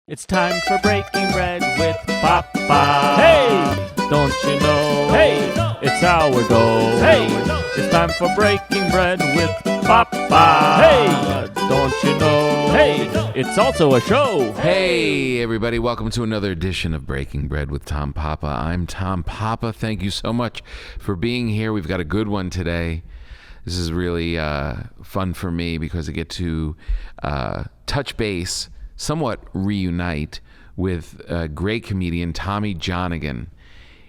It's time for Breaking Bread with Papa. Hey! Don't you know? Hey! It's sourdough. Hey! It's time for Breaking Bread with Papa. Hey! Don't you know? Hey! It's also a show. Hey, everybody. Welcome to another edition of Breaking Bread with Tom Papa. I'm Tom Papa. Thank you so much for being here. We've got a good one today. This is really fun for me because I get to touch base, somewhat reunite with a great comedian, Tommy Johnagin.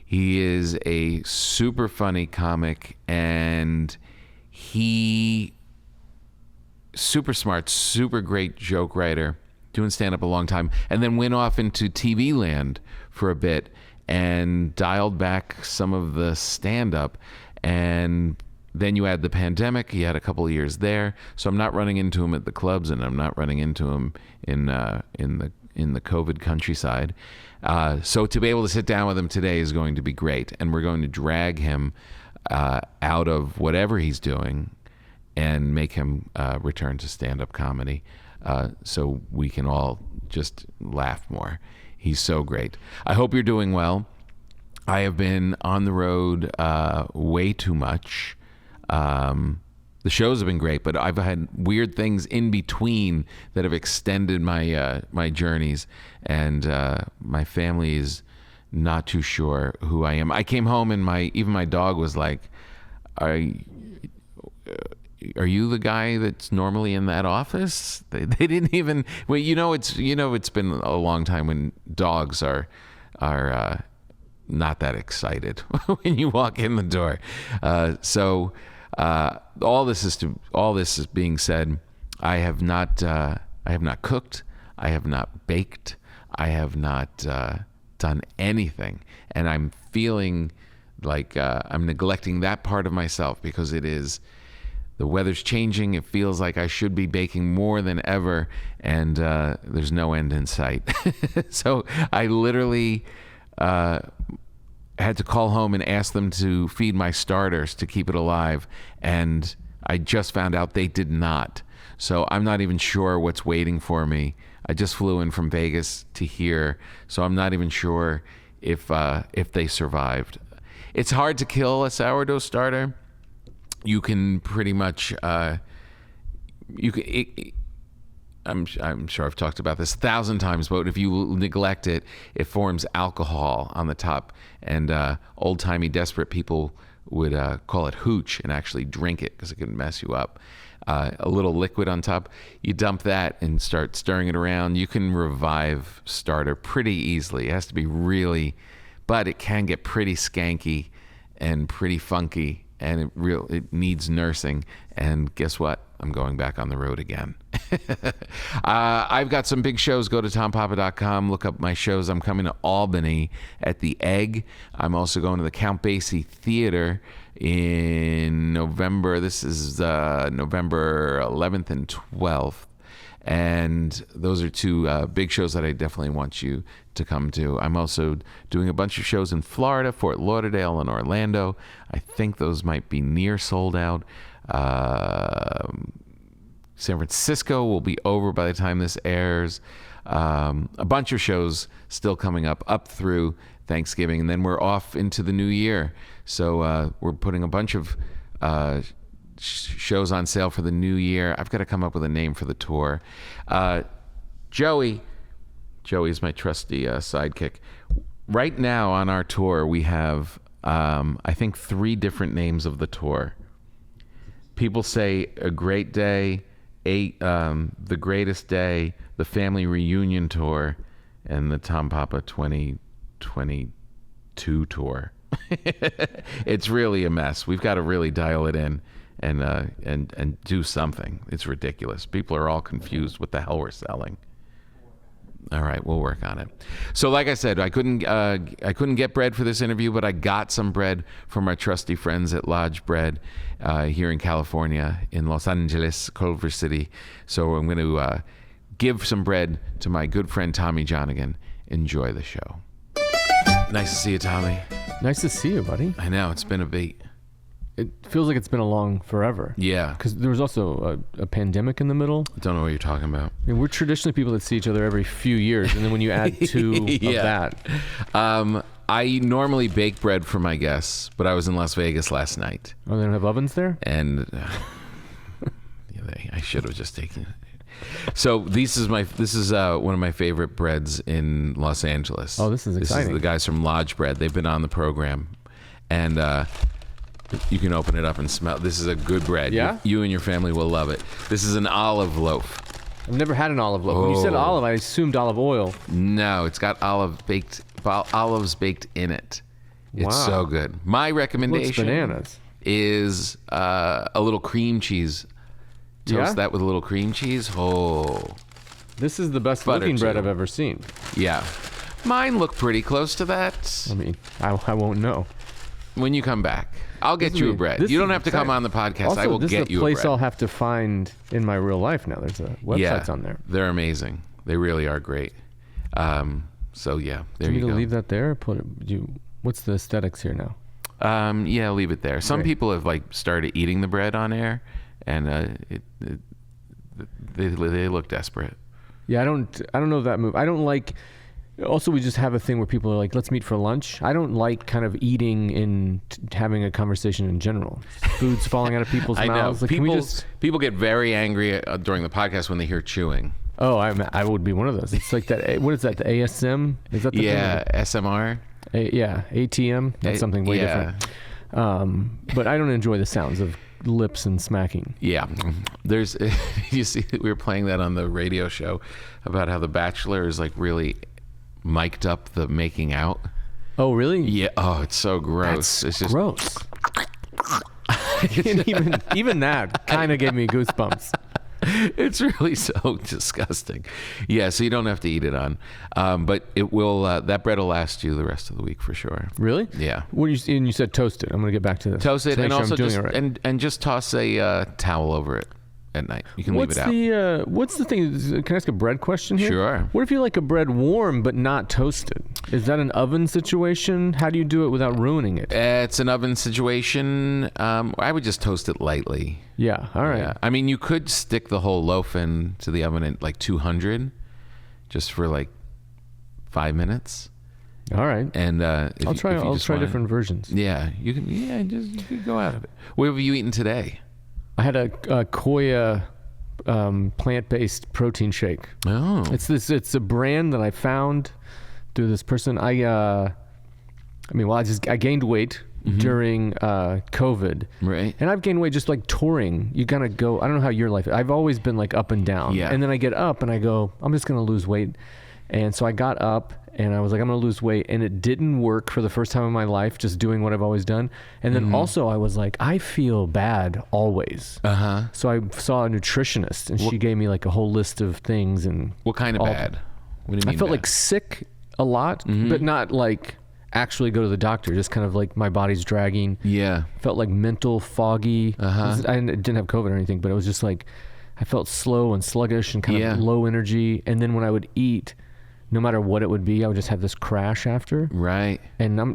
He is a super funny comic, and he super smart, super great joke writer, doing stand-up a long time, and then went off into TV land for a bit and dialed back some of the stand-up. And then you add the pandemic. He had a couple of years there, so I'm not running into him at the clubs, and I'm not running into him in the COVID countryside. So to be able to sit down with him today is going to be great, and we're going to drag him out of whatever he's doing and make him return to stand-up comedy, so we can all just laugh more. He's so great. I hope you're doing well. I have been on the road way too much. The shows have been great, but I've had weird things in between that have extended my my journeys, and my family is not too sure who I am. I came home and even my dog was like, "Are you the guy that's normally in that office?" They didn't even. Well, it's been a long time when dogs are not that excited when you walk in the door. All this is being said, I have not cooked, I have not baked, I have not done anything, and I'm feeling like I'm neglecting that part of myself because the weather's changing. It feels like I should be baking more than ever, and there's no end in sight. So I literally had to call home and ask them to feed my starters to keep it alive, and I just found out they did not. So I'm not even sure what's waiting for me. I just flew in from Vegas to here, so I'm not even sure if they survived. It's hard to kill a sourdough starter. You can pretty much I'm sure I've talked about this 1,000 times, but if you neglect it, it forms alcohol on the top. And old-timey desperate people would call it hooch and actually drink it because it could mess you up. A little liquid on top, you dump that and start stirring it around. You can revive starter pretty easily. It has to be really, but it can get pretty skanky and pretty funky, and it needs nursing. And guess what? I'm going back on the road again. I've got some big shows. Go to tompapa.com. Look up my shows. I'm coming to Albany at the Egg. I'm also going to the Count Basie Theater in November. This is November 11th and 12th. And those are two big shows that I definitely want you to come to. I'm also doing a bunch of shows in Florida, Fort Lauderdale, and Orlando. I think those might be near sold out. San Francisco will be over by the time this airs. A bunch of shows still coming up through Thanksgiving, and then we're off into the new year. So we're putting a bunch of shows on sale for the new year. I've got to come up with a name for the tour. Joey is my trusty sidekick. Right now on our tour, we have I think 3 different names of the tour. People say A Great Day, The Greatest Day, the Family Reunion Tour, and the Tom Papa 2022 Tour. It's really a mess. We've got to really dial it in and do something. It's ridiculous. People are all confused what the hell we're selling. All right, we'll work on it. So like I said, I couldn't get bread for this interview, but I got some bread from our trusty friends at Lodge Bread here in California, in Los Angeles, Culver City. So I'm going to give some bread to my good friend Tommy Johnagin. Enjoy the show. Nice to see you, Tommy. Nice to see you, buddy. I know, it's been a beat. it feels like it's been along forever. Yeah. Because there was also a pandemic in the middle. I don't know what you're talking about. I mean, we're traditionally people that see each other every few years, and then when you add two of that. I normally bake bread for my guests, but I was in Las Vegas last night. Oh, they don't have ovens there? And I should have just taken it. So this is one of my favorite breads in Los Angeles. Oh, this is exciting. This is the guys from Lodge Bread. They've been on the program, and you can open it up and smell. This is a good bread. Yeah? You and your family will love it. This is an olive loaf. I've never had an olive loaf. When you said olive, I assumed olive oil. No, it's got olives baked in it. It's Wow. so good. My recommendation bananas. is a little cream cheese. Toast that with a little cream cheese. Oh, This is the best Butter looking bread too. I've ever seen. yeah. Mine look pretty close to that. I mean, I won't know. When you come back, I'll get This you a is- bread. this You don't is have to come exciting. on the podcast. Also, I will this get is you a a place bread. I'll have to find in my real life now. There's a website's on there. They're amazing. They really are great. So yeah, there Do you you need go. to leave that there? Or put it. What's the aesthetics here now? Yeah, leave it there. Some Great. people have started eating the bread on air, and they look desperate. Yeah, I don't know that move. I don't like. Also, we just have a thing where people are like, "Let's meet for lunch." I don't like kind of eating and having a conversation in general. Food's falling out of people's I know. mouths. Like, can we just? People get very angry during the podcast when they hear chewing. Oh, I would be one of those. It's like that. What is that? The ASM? Is that the Yeah, SMR. thing? Yeah, ATM. That's something way different. But I don't enjoy the sounds of lips and smacking. Yeah, there's. You see, we were playing that on the radio show about how The Bachelor is really mic'd up the making out. Oh, really? Yeah. Oh, it's so gross. That's It's just gross. And even that kind of gave me goosebumps. It's really so disgusting. Yeah, so you don't have to eat it on, but it will. That bread will last you the rest of the week for sure. Really? Yeah. What you said toast it. I'm gonna get back to this. Toast it to make and sure I'm also doing just it right. and just toss a towel over it at night. You can leave it out. What's the thing? Can I ask a bread question here? Sure. What if you like a bread warm but not toasted? Is that an oven situation? How do you do it without ruining it? It's an oven situation. I would just toast it lightly. Yeah. All right. Yeah. I mean, you could stick the whole loaf into the oven at 200, just for 5 minutes. All right. And I'll try different versions. Yeah, you can. Yeah, you could go out of it. What have you eaten today? I had a Koya plant-based protein shake. Oh, It's a brand that I found through this person. I gained weight during COVID. right. And I've gained weight just touring. You gotta go. I don't know how your life is. I've always been up and down. Yeah. And then I get up and I go, I'm just gonna lose weight. And so I got up and I was like, I'm gonna lose weight. And it didn't work for the first time in my life, just doing what I've always done. And then also I was like, I feel bad always. So I saw a nutritionist and she gave me a whole list of things. And What kind of all- bad? What do you mean? I felt bad? sick a lot, but not actually go to the doctor. Just kind of my body's dragging. Yeah. Felt mental foggy. I didn't have COVID or anything, but it was just I felt slow and sluggish and kind of low energy. And then when I would eat, no matter what it would be, I would just have this crash after. Right. And I'm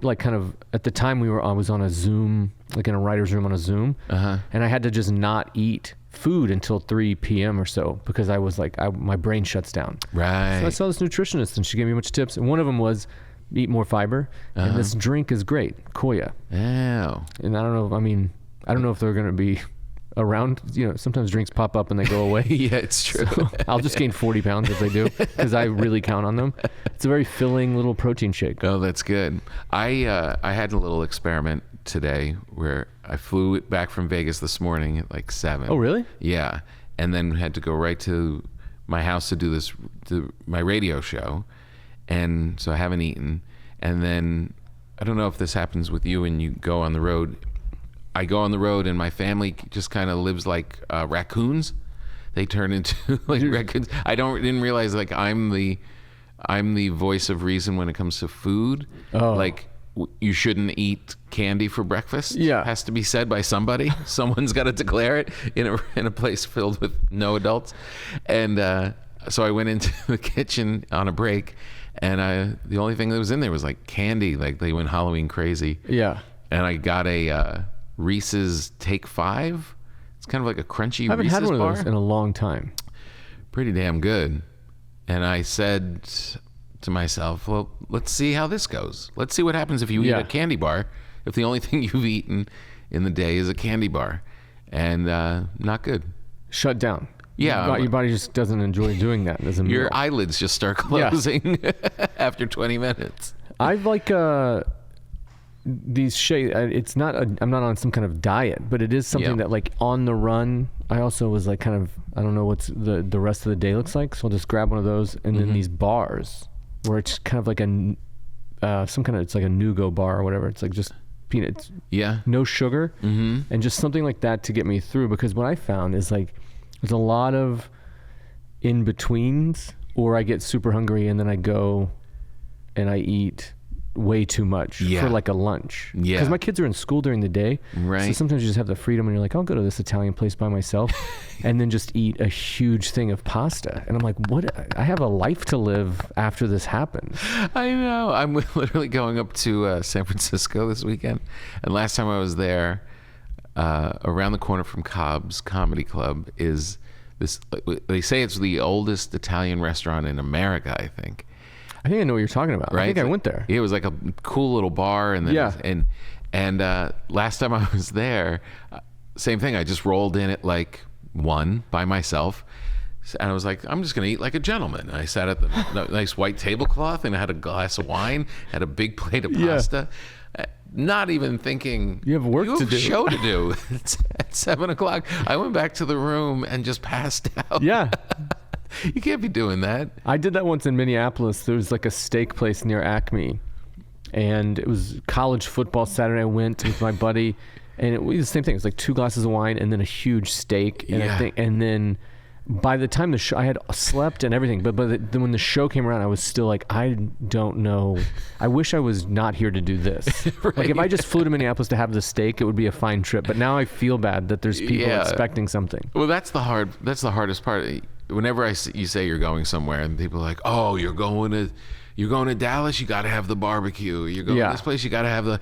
at the time I was on a Zoom, in a writer's room on a Zoom, and I had to just not eat food until 3 p.m. or so because I was my brain shuts down. Right. So I saw this nutritionist and she gave me a bunch of tips, and one of them was eat more fiber, and this drink is great, Koya. Oh. And I don't know if they're going to be around. Sometimes drinks pop up and they go away. Yeah, it's true. So I'll just gain 40 pounds if they do because I really count on them. It's a very filling little protein shake. Oh, that's good. I had a little experiment today where I flew back from Vegas this morning at 7. Oh, really? Yeah, and then had to go right to my house to do my radio show, and so I haven't eaten. And then I don't know if this happens with you when you go on the road. I go on the road and my family just kind of lives like raccoons. They turn into raccoons. I didn't realize I'm the voice of reason when it comes to food. Oh. You shouldn't eat candy for breakfast. Yeah. Has to be said by somebody. Someone's got to declare it in a place filled with no adults. And so I went into the kitchen on a break, and the only thing that was in there was candy. They went Halloween crazy. Yeah. And I got a Reese's Take 5. It's kind of like a crunchy I haven't Reese's had one bar. of those in a long time. Pretty damn good. And I said to myself, well, let's see how this goes. Let's see what happens if you eat a candy bar, if the only thing you've eaten in the day is a candy bar. And not good. Shut down. Yeah. Your body just doesn't enjoy doing that as a meal. Your eyelids just start closing after 20 minutes. I like these shakes. It's not. I'm not on some kind of diet, but it is something that, like, on the run. I also was like, kind of. I don't know what's the rest of the day looks like, so I'll just grab one of those, and then these bars where it's kind of like some kind of, it's like a Nugo bar or whatever. It's like just peanuts. Yeah. No sugar, and just something like that to get me through. Because what I found is, like, there's a lot of in betweens, or I get super hungry and then I go and I eat way too much for like a lunch. Yeah. Because my kids are in school during the day. Right. So sometimes you just have the freedom and you're like, I'll go to this Italian place by myself and then just eat a huge thing of pasta. And I'm like, what? I have a life to live after this happens. I know. I'm literally going up to San Francisco this weekend. And last time I was there, around the corner from Cobb's Comedy Club is this, they say it's the oldest Italian restaurant in America, I think. I think I know what you're talking about. Right? I think I went there. It was like a cool little bar, and then and last time I was there, same thing. I just rolled in at like 1 by myself, and I was like, I'm just gonna eat like a gentleman. And I sat at the nice white tablecloth, and I had a glass of wine, had a big plate of pasta. Not even thinking you have work to do, show to do. It's at 7 o'clock. I went back to the room and just passed out. Yeah. You can't be doing that. I did that once in Minneapolis. There was like a steak place near Acme, and it was college football Saturday. I went with my buddy, and it was the same thing. It was like 2 glasses of wine and then a huge steak. And and then by the time the show, I had slept and everything, but then when the show came around, I was still like, I don't know. I wish I was not here to do this. Right. Like, if I just flew to Minneapolis to have the steak, it would be a fine trip. But now I feel bad that there's people expecting something. Well, that's the hardest part. Whenever you say you're going somewhere and people are like, oh, you're going to Dallas, you got to have the barbecue. You're going to this place, you got to have the...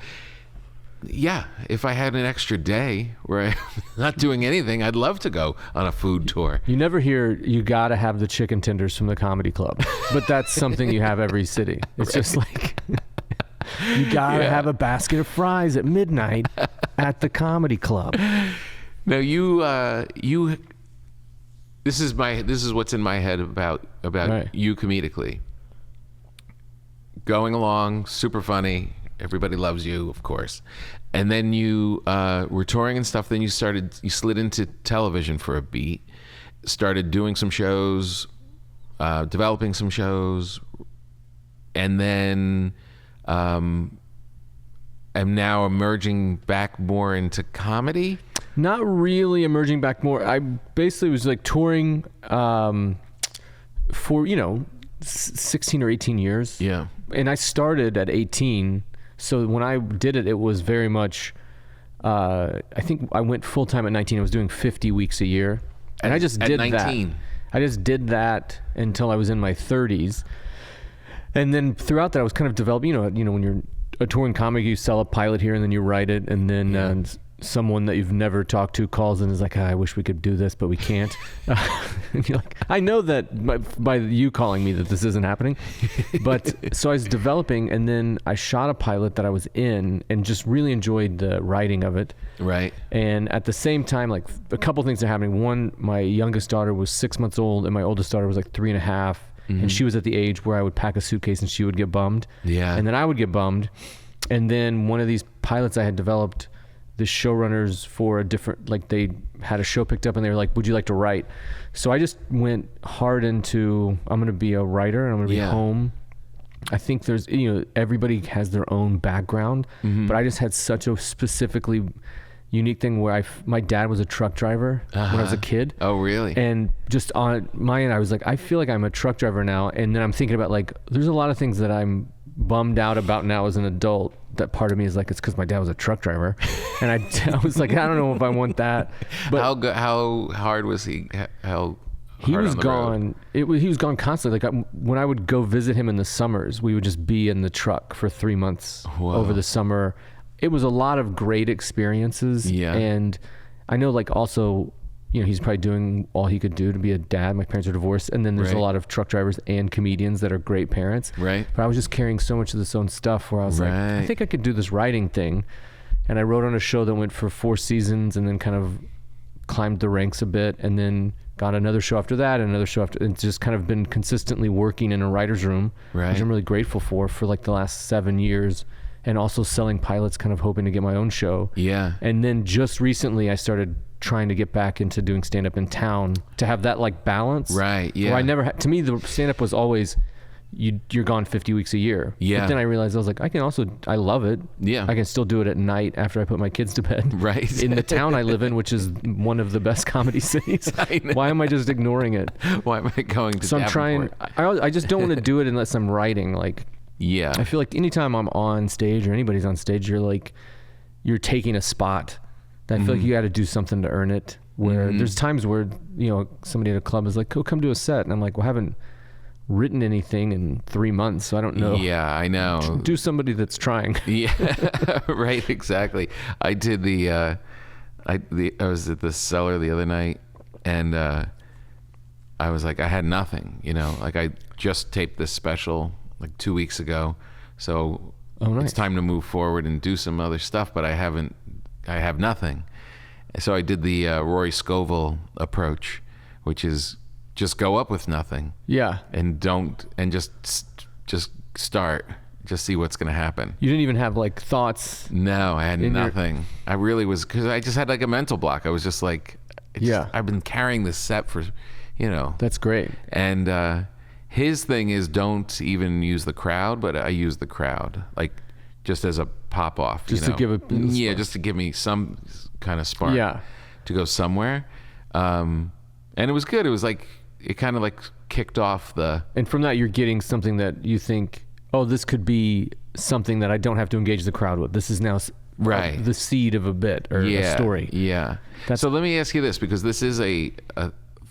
Yeah, if I had an extra day where I'm not doing anything, I'd love to go on a food tour. You never hear, you got to have the chicken tenders from the comedy club. But that's something you have every city. It's just like, you got to have a basket of fries at midnight at the comedy club. Now, this is what's in my head about you comedically. Going along, super funny. Everybody loves you, of course. And then you were touring and stuff. Then you slid into television for a beat, started doing some shows, developing some shows, and then am now emerging back more into comedy. Not really emerging back more. I basically was like touring for 16 or 18 years. Yeah. And I started at 18. So when I did it, it was very much, I think I went full time at 19. I was doing 50 weeks a year. And I just did 19. I just did that until I was in my 30s. And then throughout that, I was kind of developing, when you're a touring comic, you sell a pilot here and then you write it. And then someone that you've never talked to calls and is like, I wish we could do this, but we can't. And you're like, I know that by you calling me that this isn't happening. But so I was developing, and then I shot a pilot that I was in and just really enjoyed the writing of it. Right. And at the same time, like, a couple things are happening. One, my youngest daughter was 6 months old and my oldest daughter was like 3.5. And she was at the age where I would pack a suitcase and she would get bummed. Yeah. And then I would get bummed. And then one of these pilots I had developed, the showrunners for a different, like, they had a show picked up and they were like, would you like to write? So I just went hard into, I'm going to be a writer and I'm going to be home. I think there's, everybody has their own background, but I just had such a specifically unique thing where my dad was a truck driver when I was a kid. Oh, really? And just on my end, I was like, I feel like I'm a truck driver now. And then I'm thinking about, like, there's a lot of things that I'm bummed out about now as an adult. That part of me is like, it's because my dad was a truck driver. And I was like, I don't know if I want that. But how hard was he? He was gone. He was gone constantly. Like, when I would go visit him in the summers, we would just be in the truck for 3 months over the summer. it was a lot of great experiences. Yeah. And I know like also, he's probably doing all he could do to be a dad. My parents are divorced. And then there's a Right. lot of truck drivers and comedians that are great parents. Right. But I was just carrying so much of this own stuff where I was like, I Right. think I could do this writing thing. And I wrote on a show that went for 4 seasons and then kind of climbed the ranks a bit, and then got another show after that, and another show after, and just kind of been consistently working in a writer's room, Right. which I'm really grateful for like the last 7 years, and also selling pilots, kind of hoping to get my own show. Yeah. And then just recently I started trying to get back into doing stand-up in town to have that like balance. Right. Yeah. Where I never to me, the stand-up was always, you're gone 50 weeks a year. Yeah. But then I realized I was like, I love it. Yeah. I can still do it at night after I put my kids to bed. Right. In the town I live in, which is one of the best comedy cities. I know. Why am I just ignoring it? Why am I going to So I'm trying, Davenport? I just don't want to do it unless I'm writing. Like, Yeah. I feel like anytime I'm on stage or anybody's on stage, you're taking a spot. I feel like you got to do something to earn it. Where there's times where, somebody at a club is like, "Oh, come do a set." And I'm like, well, I haven't written anything in 3 months, so I don't know. Yeah, I know. Do somebody that's trying. Yeah, right, exactly. I did I was at the Cellar the other night, and I was like, I had nothing, like I just taped this special like 2 weeks ago, so nice. It's time to move forward and do some other stuff, but I have nothing. So I did the Rory Scovel approach, which is just go up with nothing. Yeah. And just start. Just see what's going to happen. You didn't even have like thoughts. No, I had nothing. I really was, because I just had like a mental block. I was just like, I've been carrying this set for, That's great. And his thing is don't even use the crowd, but I use the crowd, like just as a pop off. Just to give just to give me some kind of spark. Yeah. To go somewhere. And it was good. It was like, it kind of like kicked off the... And from that, you're getting something that you think, oh, this could be something that I don't have to engage the crowd with. This is now right. The seed of a bit or a story. Yeah. So let me ask you this, because this is a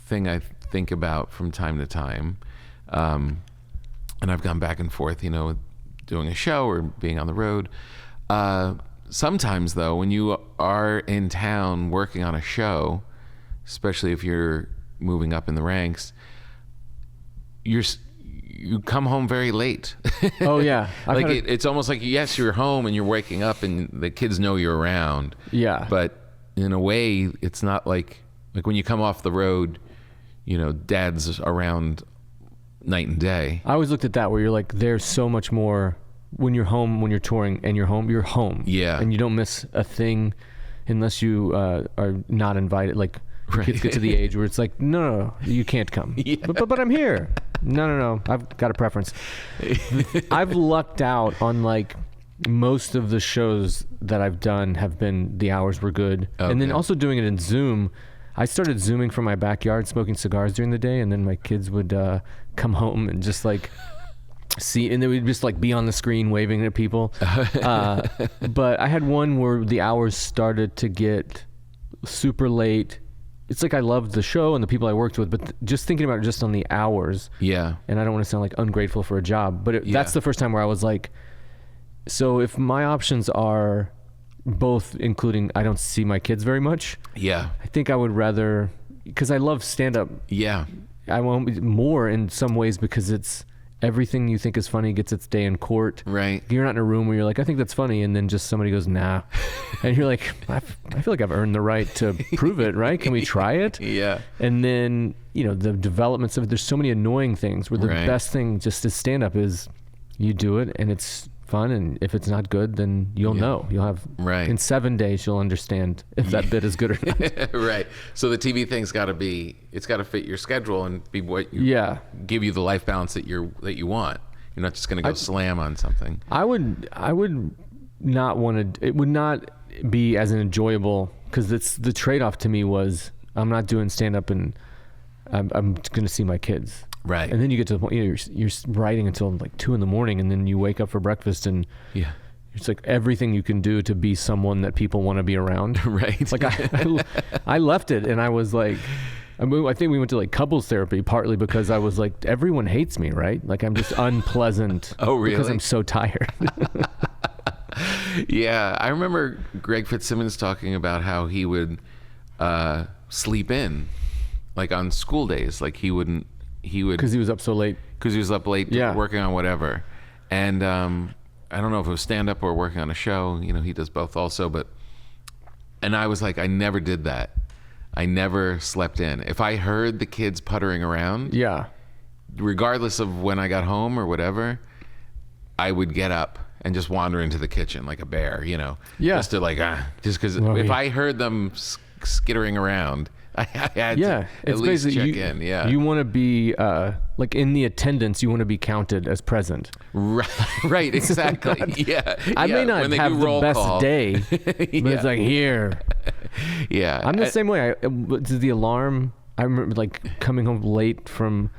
thing I think about from time to time. And I've gone back and forth, doing a show or being on the road. Sometimes, though, when you are in town working on a show, especially if you're moving up in the ranks, you come home very late. Oh yeah. It's almost like, yes, you're home and you're waking up and the kids know you're around. Yeah. But in a way, it's not like when you come off the road, dad's around night and day. I always looked at that where you're like, there's so much more when you're home, when you're touring and you're home. Yeah. And you don't miss a thing unless you are not invited. Like, Right. kids get to the age where it's like, no, you can't come. Yeah. But I'm here. No, I've got a preference. I've lucked out on like most of the shows that I've done have been, the hours were good. Okay. And then also doing it in Zoom. I started Zooming from my backyard, smoking cigars during the day, and then my kids would come home and just like see, and they would just like be on the screen waving at people. But I had one where the hours started to get super late. It's like I loved the show and the people I worked with, but just thinking about it just on the hours. Yeah. And I don't want to sound like ungrateful for a job, but that's the first time where I was like, so if my options are both including I don't see my kids very much. Yeah. I think I would rather, because I love stand-up. Yeah. I want more in some ways because it's everything you think is funny gets its day in court. Right. You're not in a room where you're like, I think that's funny, and then just somebody goes, nah. And you're like, I feel like I've earned the right to prove it, right? Can we try it? Yeah. And then, the developments of it, there's so many annoying things where the Right. best thing just to stand up is you do it and it's fun, and if it's not good, then you'll know. You'll have, Right. in 7 days, you'll understand if that bit is good or not. Right. So the TV thing's got to it's got to fit your schedule and be what you give you the life balance that you want. You're not just going to go slam on something. I would not want to, it would not be as an enjoyable, because the trade-off to me was I'm not doing stand-up and I'm going to see my kids. Right. And then you get to the point, you're writing until like 2 a.m, and then you wake up for breakfast and Yeah. it's like everything you can do to be someone that people want to be around. Right. Like I left it and I was like, I think we went to like couples therapy partly because I was like, everyone hates me, right? Like I'm just unpleasant. Oh, really? Because I'm so tired. Yeah, I remember Greg Fitzsimmons talking about how he would sleep in, like on school days. Like he would Because he was up so late. because he was up late Yeah. working on whatever. And I don't know if it was stand up or working on a show. You know, he does both also. And I was like, I never did that. I never slept in. If I heard the kids puttering around, Yeah. regardless of when I got home or whatever, I would get up and just wander into the kitchen like a bear, you know, Yeah. just to like, just because Well, if yeah. I heard them skittering around, I had Yeah. to at It's least basically check in. Yeah. You want to be like in the attendance, you want to be counted as present. Right, exactly. Yeah. I yeah. may not When they have do the roll best call. day, but it's like here. Yeah. I'm the same way. Does the alarm? I remember like coming home late from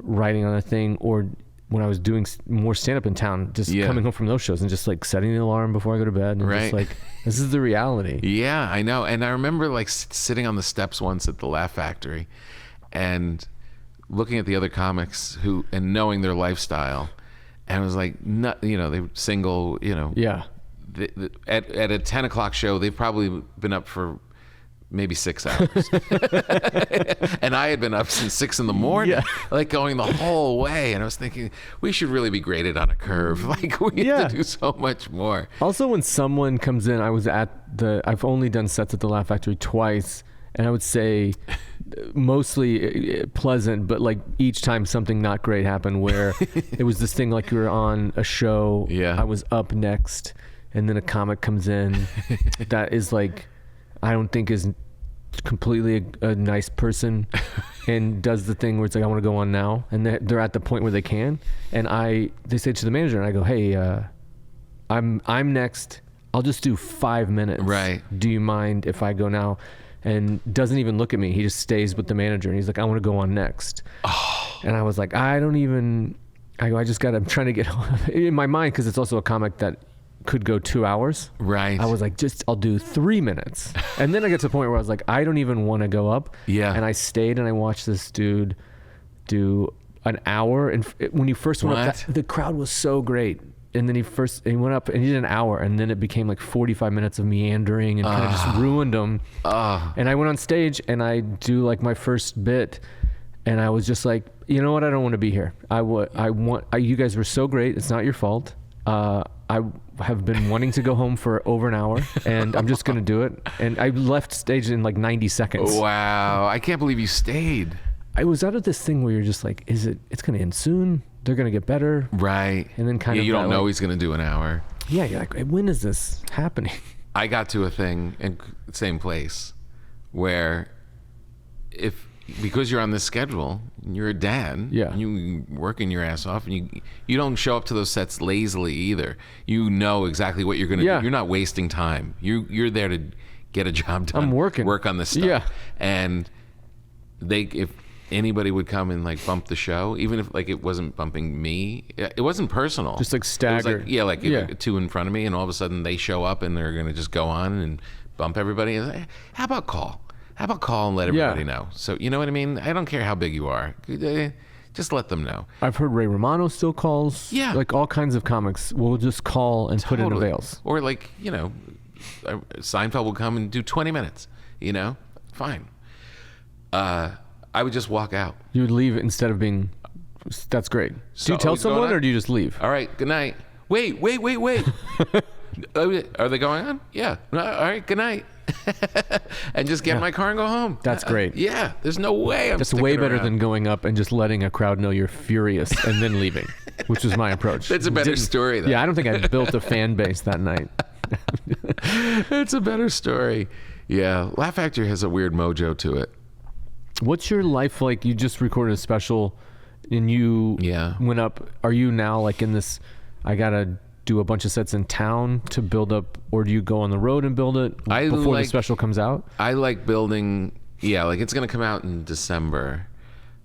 writing on a thing, or when I was doing more stand up in town, just Yeah. coming home from those shows and just like setting the alarm before I go to bed, and Right. just like this is the reality. Yeah, I know. And I remember like sitting on the steps once at the Laugh Factory and looking at the other comics and knowing their lifestyle. And I was like, you know, they were single, you know. Yeah. At a 10 o'clock show, they've probably been up for maybe 6 hours. And I had been up since 6 in the morning, Yeah. like going the whole way. And I was thinking, we should really be graded on a curve. Like we Yeah. have to do so much more. Also, when someone comes in, I've only done sets at the Laugh Factory twice, and I would say mostly pleasant, but like each time something not great happened where it was this thing like you were on a show, Yeah. I was up next, and then a comic comes in that is like, I don't think is completely a nice person and does the thing where it's like, I want to go on now. And they're at the point where they can. And they say to the manager, and I go, hey, I'm next. I'll just do 5 minutes. Right. Do you mind if I go now? And doesn't even look at me. He just stays with the manager. And he's like, I want to go on next. Oh. And I was like, I'm trying to get in my mind, because it's also a comic that could go 2 hours. Right. I was like, I'll do 3 minutes. And then I get to the point where I was like, I don't even want to go up. Yeah. And I stayed and I watched this dude do an hour. And when he first went up, the crowd was so great. And then he went up and he did an hour, and then it became like 45 minutes of meandering and kind of just ruined him. And I went on stage and I do like my first bit, and I was just like, you know what? I don't want to be here. You guys were so great. It's not your fault. I have been wanting to go home for over an hour, and I'm just going to do it. And I left stage in like 90 seconds. Wow. I can't believe you stayed. I was out of this thing where you're just like, it's going to end soon? They're going to get better? Right. And then kind of you don't that, know like, he's going to do an hour. Yeah, you're like, when is this happening? I got to a thing in the same place where because you're on this schedule, you're a dad, Yeah. you working your ass off, and you don't show up to those sets lazily either. You know exactly what you're going to Yeah. do. You're not wasting time. You're there to get a job done. I'm working. Work on this stuff. Yeah. And if anybody would come and like bump the show, even if like it wasn't bumping me, it wasn't personal. Just like It was staggered. two in front of me, and all of a sudden they show up and they're going to just go on and bump everybody. And like, how about call and let everybody know? So you know what I mean? I don't care how big you are. Just let them know. I've heard Ray Romano still calls. Yeah. Like all kinds of comics will just call and put in Totally. avails. Or like, you know, Seinfeld will come and do 20 minutes, you know? Fine. I would just walk out. You would leave instead of being, that's great. Do So, you tell what's going someone on? or do you just leave? All right, good night. Wait. Are they going on? Yeah. All right, good night. And just get in my car and go home. That's great. Yeah, there's no way I'm That's sticking way better around. than going up and just letting a crowd know you're furious and then leaving, which was my approach. That's a better story, though. Yeah, I don't think I built a fan base that night. It's a better story. Yeah, Laugh Factory has a weird mojo to it. What's your life like? You just recorded a special and you went up. Are you now like in this, I got to do a bunch of sets in town to build up, or do you go on the road and build it before the special comes out? I like building, like it's going to come out in December.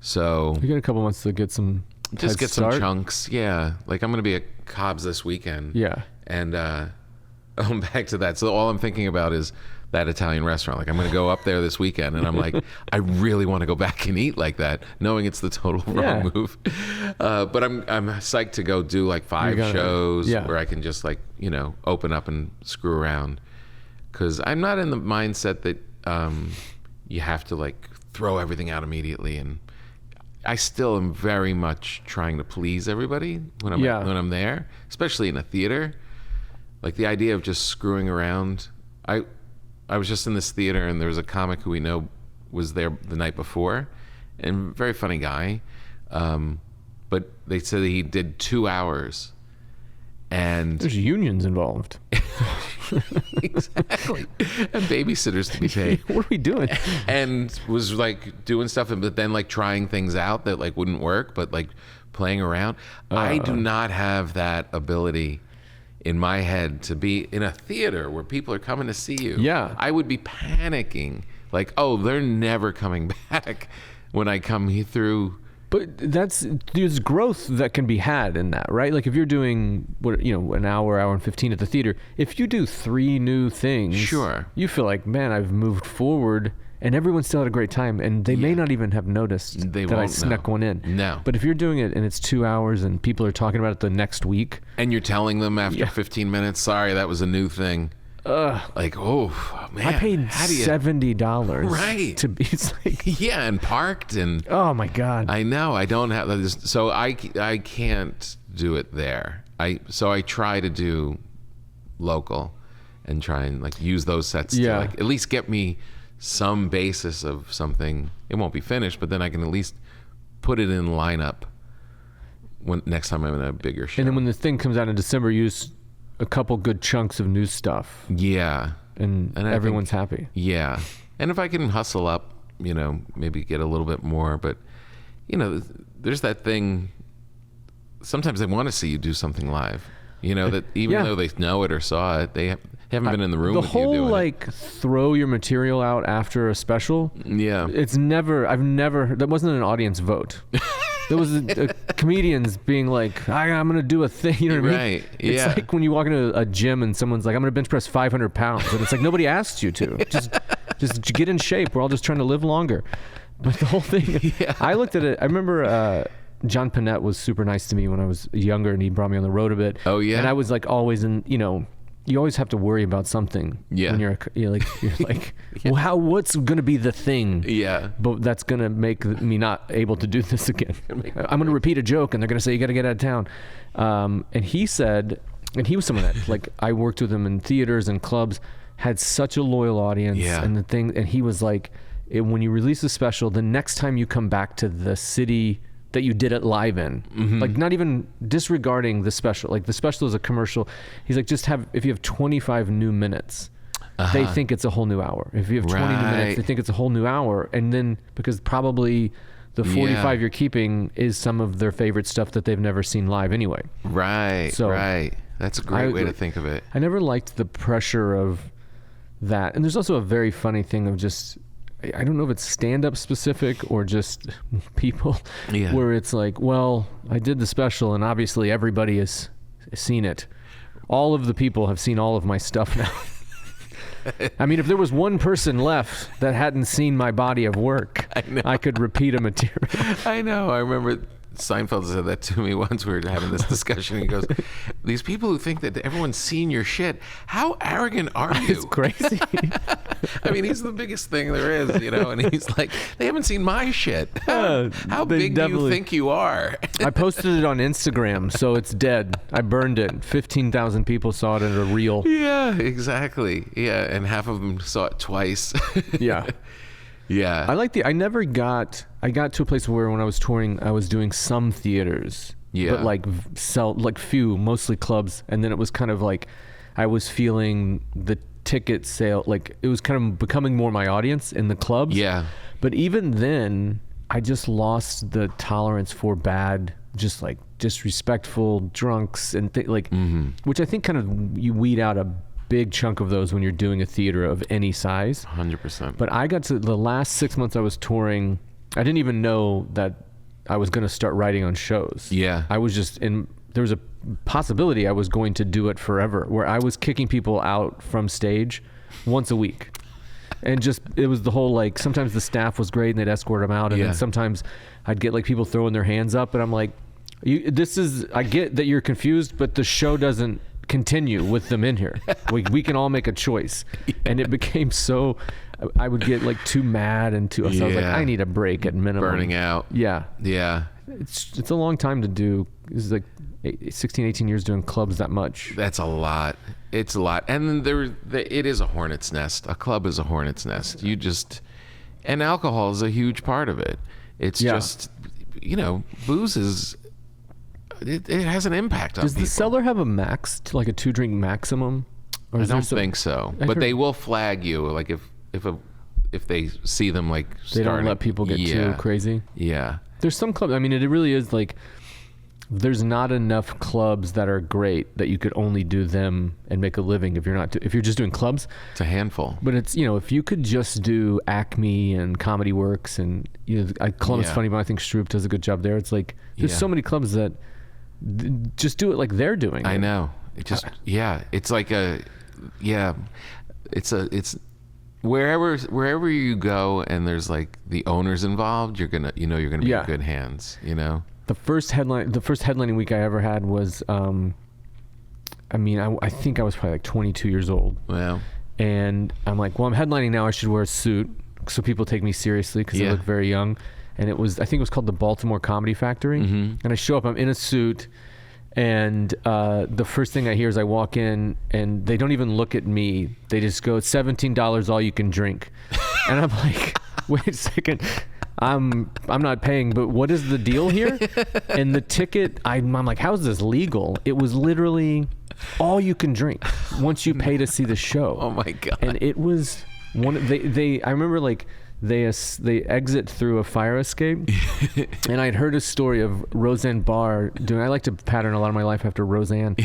So You got a couple months to get some just head get start. some chunks. Yeah, like I'm going to be at Cobb's this weekend. Yeah. And back to that. So all I'm thinking about is that Italian restaurant. Like I'm going to go up there this weekend, and I'm like, I really want to go back and eat like that, knowing it's the total wrong move. But I'm psyched to go do like 5 shows where I can just like, you know, open up and screw around. Because I'm not in the mindset that you have to like throw everything out immediately, and I still am very much trying to please everybody when I'm there, especially in a theater. Like the idea of just screwing around. I was just in this theater, and there was a comic who we know was there the night before, and very funny guy. But they said that he did 2 hours, and there's unions involved. Exactly. And babysitters to be paid. What are we doing? And was like doing stuff, but then like trying things out that like wouldn't work, but like playing around. I do not have that ability in my head to be in a theater where people are coming to see you. Yeah. I would be panicking. Like, oh, they're never coming back when I come through. But there's growth that can be had in that, right? Like if you're doing an hour and 15 at the theater, if you do 3 new things, sure, you feel like, man, I've moved forward, and everyone still had a great time, and they may not even have noticed that I snuck one in. No. But if you're doing it and it's 2 hours and people are talking about it the next week, and you're telling them after 15 minutes, sorry, that was a new thing. Like, oh man, I paid $70 right to be. It's like, yeah, and parked, and oh my god, I know I don't have this, so I can't do it there. So I try to do local and try and like use those sets to like at least get me some basis of something. It won't be finished, but then I can at least put it in lineup when next time I'm in a bigger show. And then when the thing comes out in December, you use a couple good chunks of new stuff. Yeah. And everyone's happy. Yeah. And if I can hustle up, you know, maybe get a little bit more, but you know, there's that thing, sometimes they want to see you do something live, you know, that even though they know it or saw it, they haven't been in the room with you doing it. The whole like throw your material out after a special. Yeah. That wasn't an audience vote. There was comedians being like, I'm going to do a thing. You know what I mean? Right. It's like when you walk into a gym and someone's like, I'm going to bench press 500 pounds. And it's like, nobody asked you to. Just get in shape. We're all just trying to live longer. But the whole thing, I looked at it. I remember John Panette was super nice to me when I was younger, and he brought me on the road a bit. Oh, yeah. And I was like always in, you know, you always have to worry about something. Yeah. When you're like, well, what's going to be the thing? Yeah. But that's going to make me not able to do this again. I'm going to repeat a joke, and they're going to say, you got to get out of town. And he said, and he was someone that, like, I worked with him in theaters and clubs, had such a loyal audience. Yeah. And he was like, when you release a special, the next time you come back to the city that you did it live in, like not even disregarding the special, like the special is a commercial. He's like, if you have 25 new minutes, they think it's a whole new hour. If you have 20 new minutes, they think it's a whole new hour. And then because probably the 45 you're keeping is some of their favorite stuff that they've never seen live anyway. Right. So right. That's a great way to think of it. I never liked the pressure of that. And there's also a very funny thing of just, I don't know if it's stand-up specific or just people, where it's like, well, I did the special and obviously everybody has seen it. All of the people have seen all of my stuff now. I mean, if there was one person left that hadn't seen my body of work, I could repeat a material. I know. I remember Seinfeld said that to me once. We were having this discussion. He goes, these people who think that everyone's seen your shit, how arrogant are you? It's crazy. I mean, he's the biggest thing there is, you know, and he's like, they haven't seen my shit. How big do you think you are? I posted it on Instagram, so it's dead. I burned it. 15,000 people saw it in a reel. Yeah, exactly. Yeah, and half of them saw it twice. Yeah. Yeah. I got to a place where when I was touring, I was doing some theaters. Yeah. But like few, mostly clubs. And then it was kind of like, I was feeling the ticket sale, like it was kind of becoming more my audience in the clubs. Yeah. But even then, I just lost the tolerance for bad, just like disrespectful drunks and which I think kind of you weed out a big chunk of those when you're doing a theater of any size. 100%. But I got to the last 6 months I was touring, I didn't even know that I was going to start writing on shows. Yeah. I was just there was a possibility I was going to do it forever, where I was kicking people out from stage once a week. And just, it was the whole, like, sometimes the staff was great and they'd escort them out. And then sometimes I'd get like people throwing their hands up and I'm like, I get that you're confused, but the show doesn't continue with them in here. We can all make a choice. And it became so, I would get like too mad and too, so I was like, I need a break at minimum. Burning out. Yeah. Yeah. It's a long time to do. It's like 16, 18 years doing clubs that much. That's a lot. It's a lot. And it is a hornet's nest. A club is a hornet's nest. And alcohol is a huge part of it. It's just, booze is, it has an impact on people. Does the cellar have a max, to like a 2-drink maximum? Or I don't think so. But they will flag you, like if they see them like they don't let people get too crazy. Yeah. There's some clubs. I mean, it really is like there's not enough clubs that are great that you could only do them and make a living if you're just doing clubs. It's a handful. But it's, if you could just do Acme and Comedy Works and Columbus Funny Bone, I think Stroop does a good job there. It's like there's so many clubs that just do it like they're doing. I know. It just it's like it's wherever you go and there's like the owners involved, you're gonna be in good hands. The first headlining week I ever had was I think I was probably like 22 years old. Wow. And I'm like, well, I'm headlining now, I should wear a suit so people take me seriously because I look very young. And I think it was called the Baltimore Comedy Factory. And I show up, I'm in a suit, and the first thing I hear is I walk in and they don't even look at me. They just go, $17 all you can drink. And I'm like, wait a second. I'm not paying, but what is the deal here? And the ticket, I'm like, how is this legal? It was literally all you can drink once you pay to see the show. Oh my God. And it was I remember like they exit through a fire escape. And I'd heard a story of Roseanne Barr doing, I like to pattern a lot of my life after Roseanne,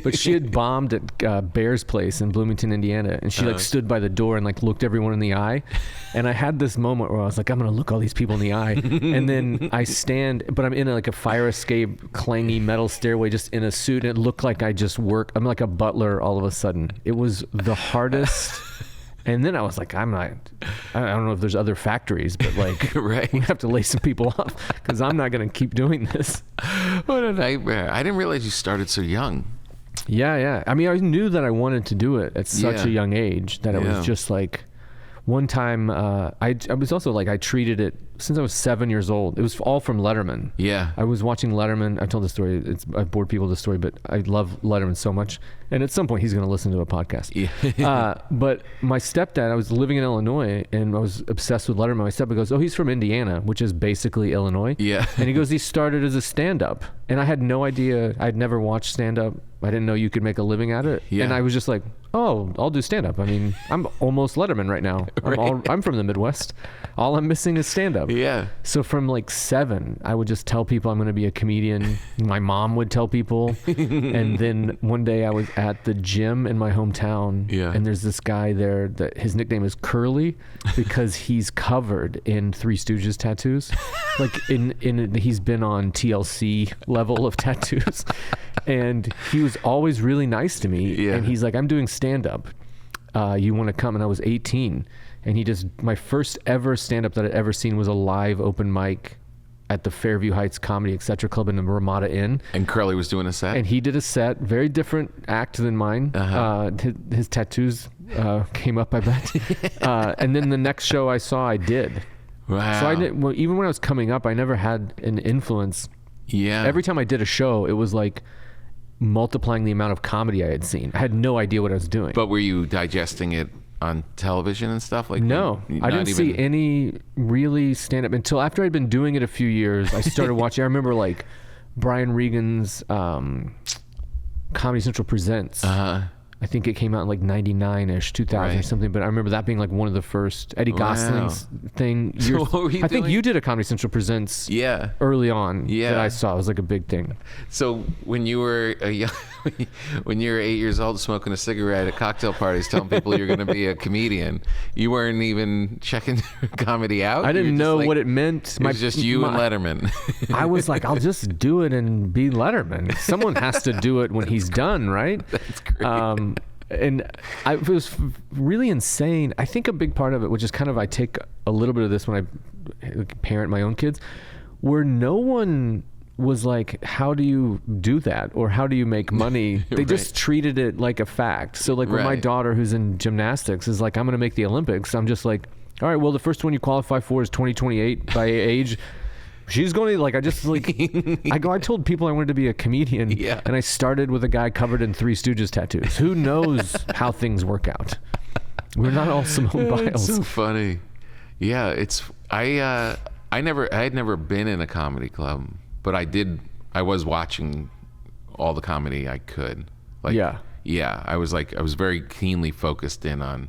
but she had bombed at Bear's Place in Bloomington, Indiana, and she like stood by the door and like looked everyone in the eye. And I had this moment where I was like, I'm gonna look all these people in the eye. And then I stand, but I'm in like a fire escape clangy metal stairway, just in a suit, and it looked like I'm like a butler all of a sudden. It was the hardest. And then I was like, I don't know if there's other factories, but like, we have to lay some people off because I'm not going to keep doing this. What a nightmare. I didn't realize you started so young. Yeah. I mean, I knew that I wanted to do it at such a young age that it was just like, one time I was also like, I treated it since I was 7 years old. It was all from Letterman. Yeah. I was watching Letterman. I've told the story. I've bored people with the story, but I love Letterman so much. And at some point he's going to listen to a podcast. Yeah. But my stepdad, I was living in Illinois and I was obsessed with Letterman. My stepdad goes, oh, he's from Indiana, which is basically Illinois. Yeah. And he goes, he started as a stand-up. And I had no idea. I'd never watched stand-up. I didn't know you could make a living at it. Yeah. And I was just like, oh, I'll do stand-up. I mean, I'm almost Letterman right now. I'm from the Midwest. All I'm missing is stand-up. Yeah. So from like 7, I would just tell people I'm going to be a comedian. My mom would tell people. And then one day I was at the gym in my hometown. Yeah. And there's this guy there that his nickname is Curly because he's covered in Three Stooges tattoos. Like he's been on TLC level of tattoos. And he was always really nice to me. Yeah. And he's like, I'm doing stand-up. You want to come? And I was 18. And my first ever stand-up that I'd ever seen was a live open mic at the Fairview Heights Comedy Etc. Club in the Ramada Inn. And Curly was doing a set? And he did a set, very different act than mine. Uh-huh. His tattoos came up, I bet. And then the next show I saw, I did. Wow. So even when I was coming up, I never had an influence. Yeah. Every time I did a show, it was like multiplying the amount of comedy I had seen. I had no idea what I was doing. But were you digesting it on television and stuff? Like no, I didn't see any really stand-up until after I'd been doing it a few years. I started watching. I remember like Brian Regan's Comedy Central Presents. I think it came out in like 99-ish, 2000 or something. But I remember that being like one of the first Eddie Gosling's thing. So what were you doing? Think you did a Comedy Central Presents early on that I saw. It was like a big thing. So when you were when you were 8 years old smoking a cigarette at cocktail parties telling people you're going to be a comedian, you weren't even checking comedy out? I didn't know what it meant. It was just you and Letterman. I was like, I'll just do it and be Letterman. Someone has to do it when he's done, right? That's great. and it was really insane. I think a big part of it, which is kind of, I take a little bit of this when I parent my own kids, where no one was like, how do you do that? Or how do you make money? They just treated it like a fact. So like when my daughter, who's in gymnastics, is like, I'm going to make the Olympics, I'm just like, all right, well, the first one you qualify for is 2028 by age. She's going to, like, I just, like, I told people I wanted to be a comedian, and I started with a guy covered in Three Stooges tattoos. Who knows how things work out? We're not all Simone Biles. It's so funny. Yeah, I had never been in a comedy club, but I was watching all the comedy I could. Like, yeah, I was very keenly focused in on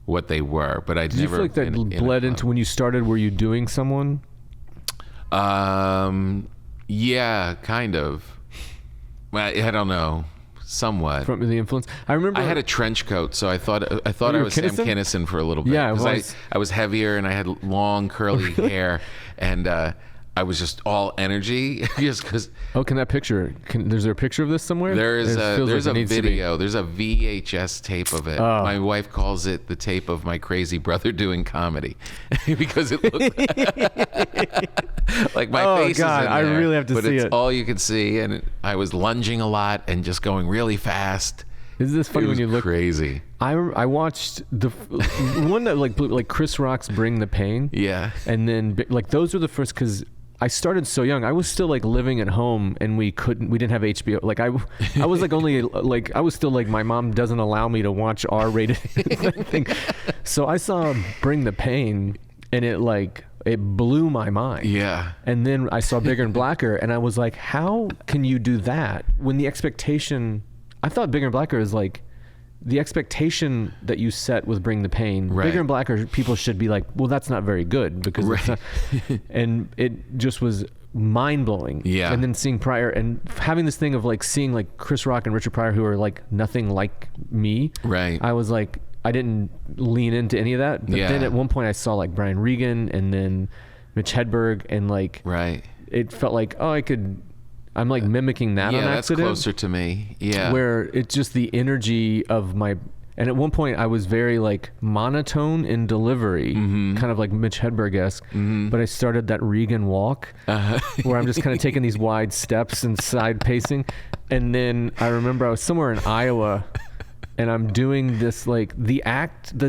what they were, but I'd Did never. You feel like that bled into when you started? Were you doing someone? Yeah, kind of. Well, I don't know, somewhat. From the influence, I remember I had a trench coat, so I thought I was Sam Kinison for a little bit. Yeah, I was heavier and I had long curly hair, and I was just all energy, just because. Oh, can that picture? Is there a picture of this somewhere? There's a video. There's a VHS tape of it. Oh. My wife calls it the tape of my crazy brother doing comedy, because it looked like my face. Oh God, is in there, I really have to but see it's it. all you can see, and I was lunging a lot and just going really fast. Isn't this funny when you look crazy? I watched the one that like Chris Rock's Bring the Pain. Yeah. And then like those were the first, because I started so young. I was still like living at home, and we didn't have HBO. Like I was like only like, I was still like, my mom doesn't allow me to watch R-rated thing. So I saw Bring the Pain, and it blew my mind. Yeah. And then I saw Bigger and Blacker, and I was like, how can you do that when the expectation, I thought Bigger and Blacker is like, the expectation that you set with Bring the Pain, Bigger and Blacker, people should be like, well, that's not very good, because it's not, and it just was mind-blowing. Yeah. And then seeing Pryor and having this thing of like seeing like Chris Rock and Richard Pryor, who are like nothing like me. Right. I was like, I didn't lean into any of that. But then at one point I saw like Brian Regan and then Mitch Hedberg, and like, it felt like, oh, I'm like mimicking that on accident. Yeah, that's closer to me. Yeah. Where it's just the energy of my, and at one point I was very like monotone in delivery, kind of like Mitch Hedberg-esque, but I started that Regan walk where I'm just kind of taking these wide steps and side pacing. And then I remember I was somewhere in Iowa, and I'm doing this, like the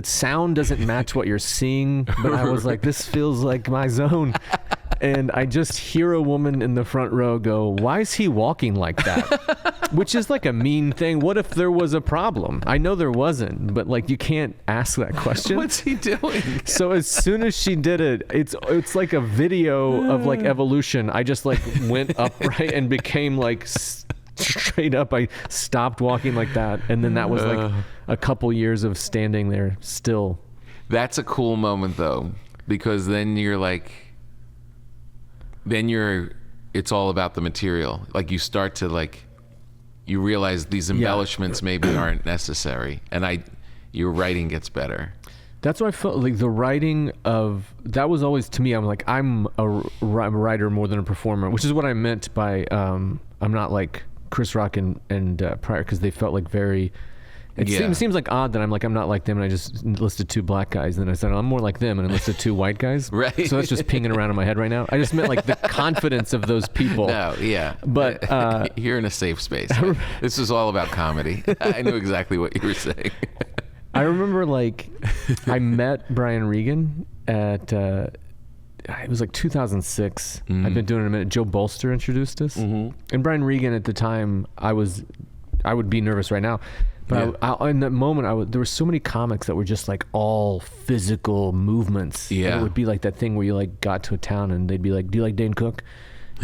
sound doesn't match what you're seeing, but I was like, this feels like my zone. And I just hear a woman in the front row go, why is he walking like that? Which is like a mean thing. What if there was a problem? I know there wasn't, but like, you can't ask that question. What's he doing? So as soon as she did it, it's like a video of like evolution. I just like went upright and became like straight up. I stopped walking like that. And then that was like a couple years of standing there still. That's a cool moment though, because then you're like, it's all about the material. Like you start to like, you realize these embellishments maybe aren't necessary, and your writing gets better. That's what I felt like. The writing of that was always, to me, I'm like, I'm a writer more than a performer, which is what I meant by I'm not like Chris Rock and Pryor, because they felt like very. It seems like odd that I'm not like them, and I just listed two black guys, and then I said, I'm more like them, and I listed two white guys. Right. So that's just pinging around in my head right now. I just meant like the confidence of those people. No, yeah. But you're in a safe space. This is all about comedy. I knew exactly what you were saying. I remember like I met Brian Regan at it was like 2006. I've been doing it a minute. Joe Bolster introduced us, and Brian Regan at the time, I would be nervous right now. But in that moment, there were so many comics that were just like all physical movements. Yeah. And it would be like that thing where you like got to a town and they'd be like, do you like Dane Cook?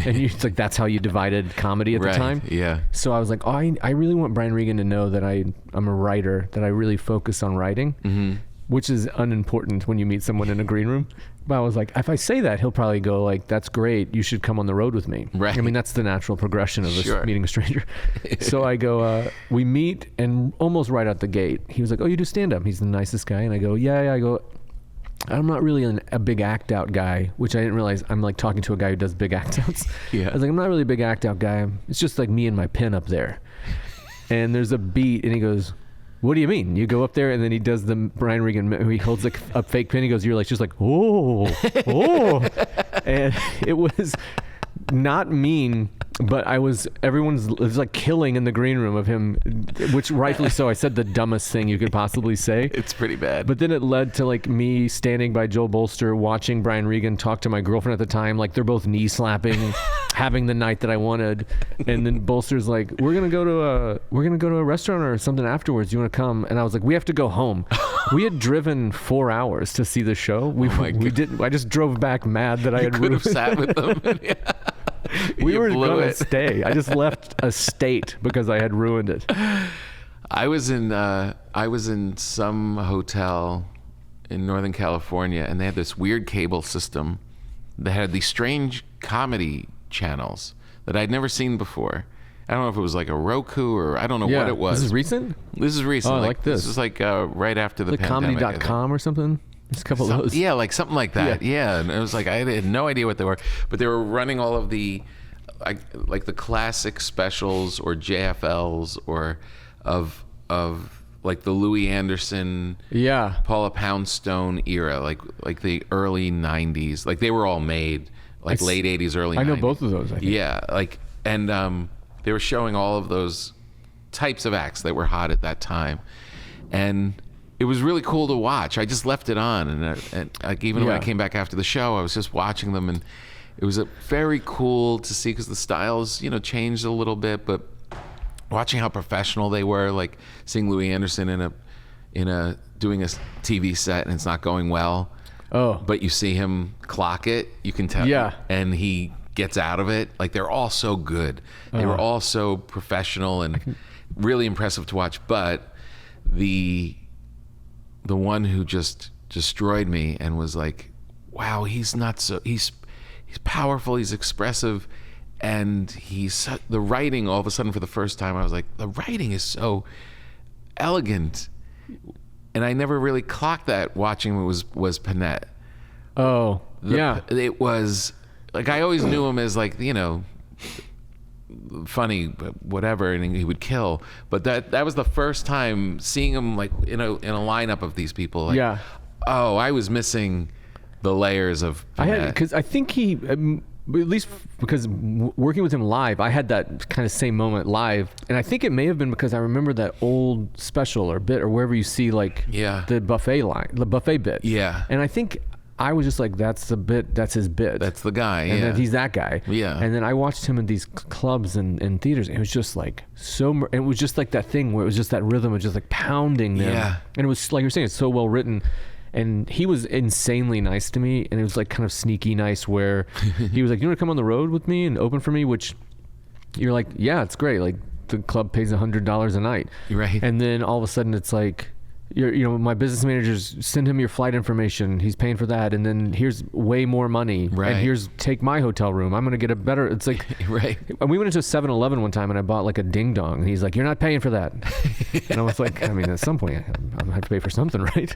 And it's like, that's how you divided comedy at the time. Yeah. So I was like, oh, I really want Brian Regan to know that I'm a writer, that I really focus on writing, which is unimportant when you meet someone in a green room. But I was like, if I say that, he'll probably go like, that's great. You should come on the road with me. Right. I mean, that's the natural progression of meeting a stranger. So I go, we meet, and almost right out the gate, he was like, oh, you do stand up? He's the nicest guy. And I go, yeah. I go, I'm not really a big act out guy, which I didn't realize. I'm like talking to a guy who does big act outs. Yeah. I was like, I'm not really a big act out guy. It's just like me and my pen up there. And there's a beat, and he goes, what do you mean? You go up there and then he does the Brian Regan, he holds a fake pin. He goes, you're like, just like, oh. And it was not mean, but it was like killing in the green room of him, which rightfully so. I said the dumbest thing you could possibly say. It's pretty bad. But then it led to like me standing by Joel Bolster, watching Brian Regan talk to my girlfriend at the time. Like they're both knee slapping, having the night that I wanted. And then Bolster's like, we're going to go to a restaurant or something afterwards. You want to come? And I was like, we have to go home. We had driven 4 hours to see the show. We didn't. I just drove back mad that I had could have ruined sat with them. We were blew gonna it. stay. I just left a state because I had ruined it. I was in some hotel in Northern California, and they had this weird cable system that had these strange comedy channels that I'd never seen before. I don't know if it was like a Roku or I don't know what it was. This is recent? This is recent. Oh, I like this. This is like right after the like pandemic. comedy.com or something? There's a couple of those. Yeah, like something like that. Yeah. And it was like I had no idea what they were, but they were running all of the like the classic specials or JFLs or of like the Louis Anderson, Paula Poundstone era, like the early 90s. Like they were all made like late 80s, early 90s. I know both of those, I think. Yeah, like and they were showing all of those types of acts that were hot at that time. And it was really cool to watch. I just left it on, and like even when I came back after the show, I was just watching them, and it was very cool to see because the styles, changed a little bit, but watching how professional they were, like seeing Louis Anderson in a doing a TV set and it's not going well. Oh, but you see him clock it, you can tell. Yeah, and he gets out of it. Like they're all so good. They were all so professional and really impressive to watch. But the one who just destroyed me and was like, wow, he's powerful, he's expressive, and the writing all of a sudden for the first time, I was like, the writing is so elegant. And I never really clocked that watching him was Panette. Oh, It was like, I always knew him as like, funny, whatever, and he would kill. But that was the first time seeing him like in a lineup of these people. Like, oh, I was missing the layers of Panette. Because I think he, at least because working with him live, I had that kind of same moment live, and I think it may have been because I remember that old special or bit or wherever you see like the buffet bit. Yeah, and I think I was just like, that's the bit, that's his bit. That's the guy, and then he's that guy. Yeah. And then I watched him in these clubs and theaters, and it was just like it was just like that thing where it was just that rhythm was just like pounding them. Yeah. And it was like you're saying, it's so well written. And he was insanely nice to me, and it was like kind of sneaky nice where he was like, you want to come on the road with me and open for me? Which you're like, yeah, it's great. Like the club pays $100 a night. Right. And then all of a sudden it's like, my business managers send him your flight information. He's paying for that. And then here's way more money. Right. And take my hotel room. I'm going to get a better, it's like, right. And we went into a 7-Eleven one time and I bought like a ding dong. And he's like, you're not paying for that. And I was like, I mean, at some point I'm going to have to pay for something, right?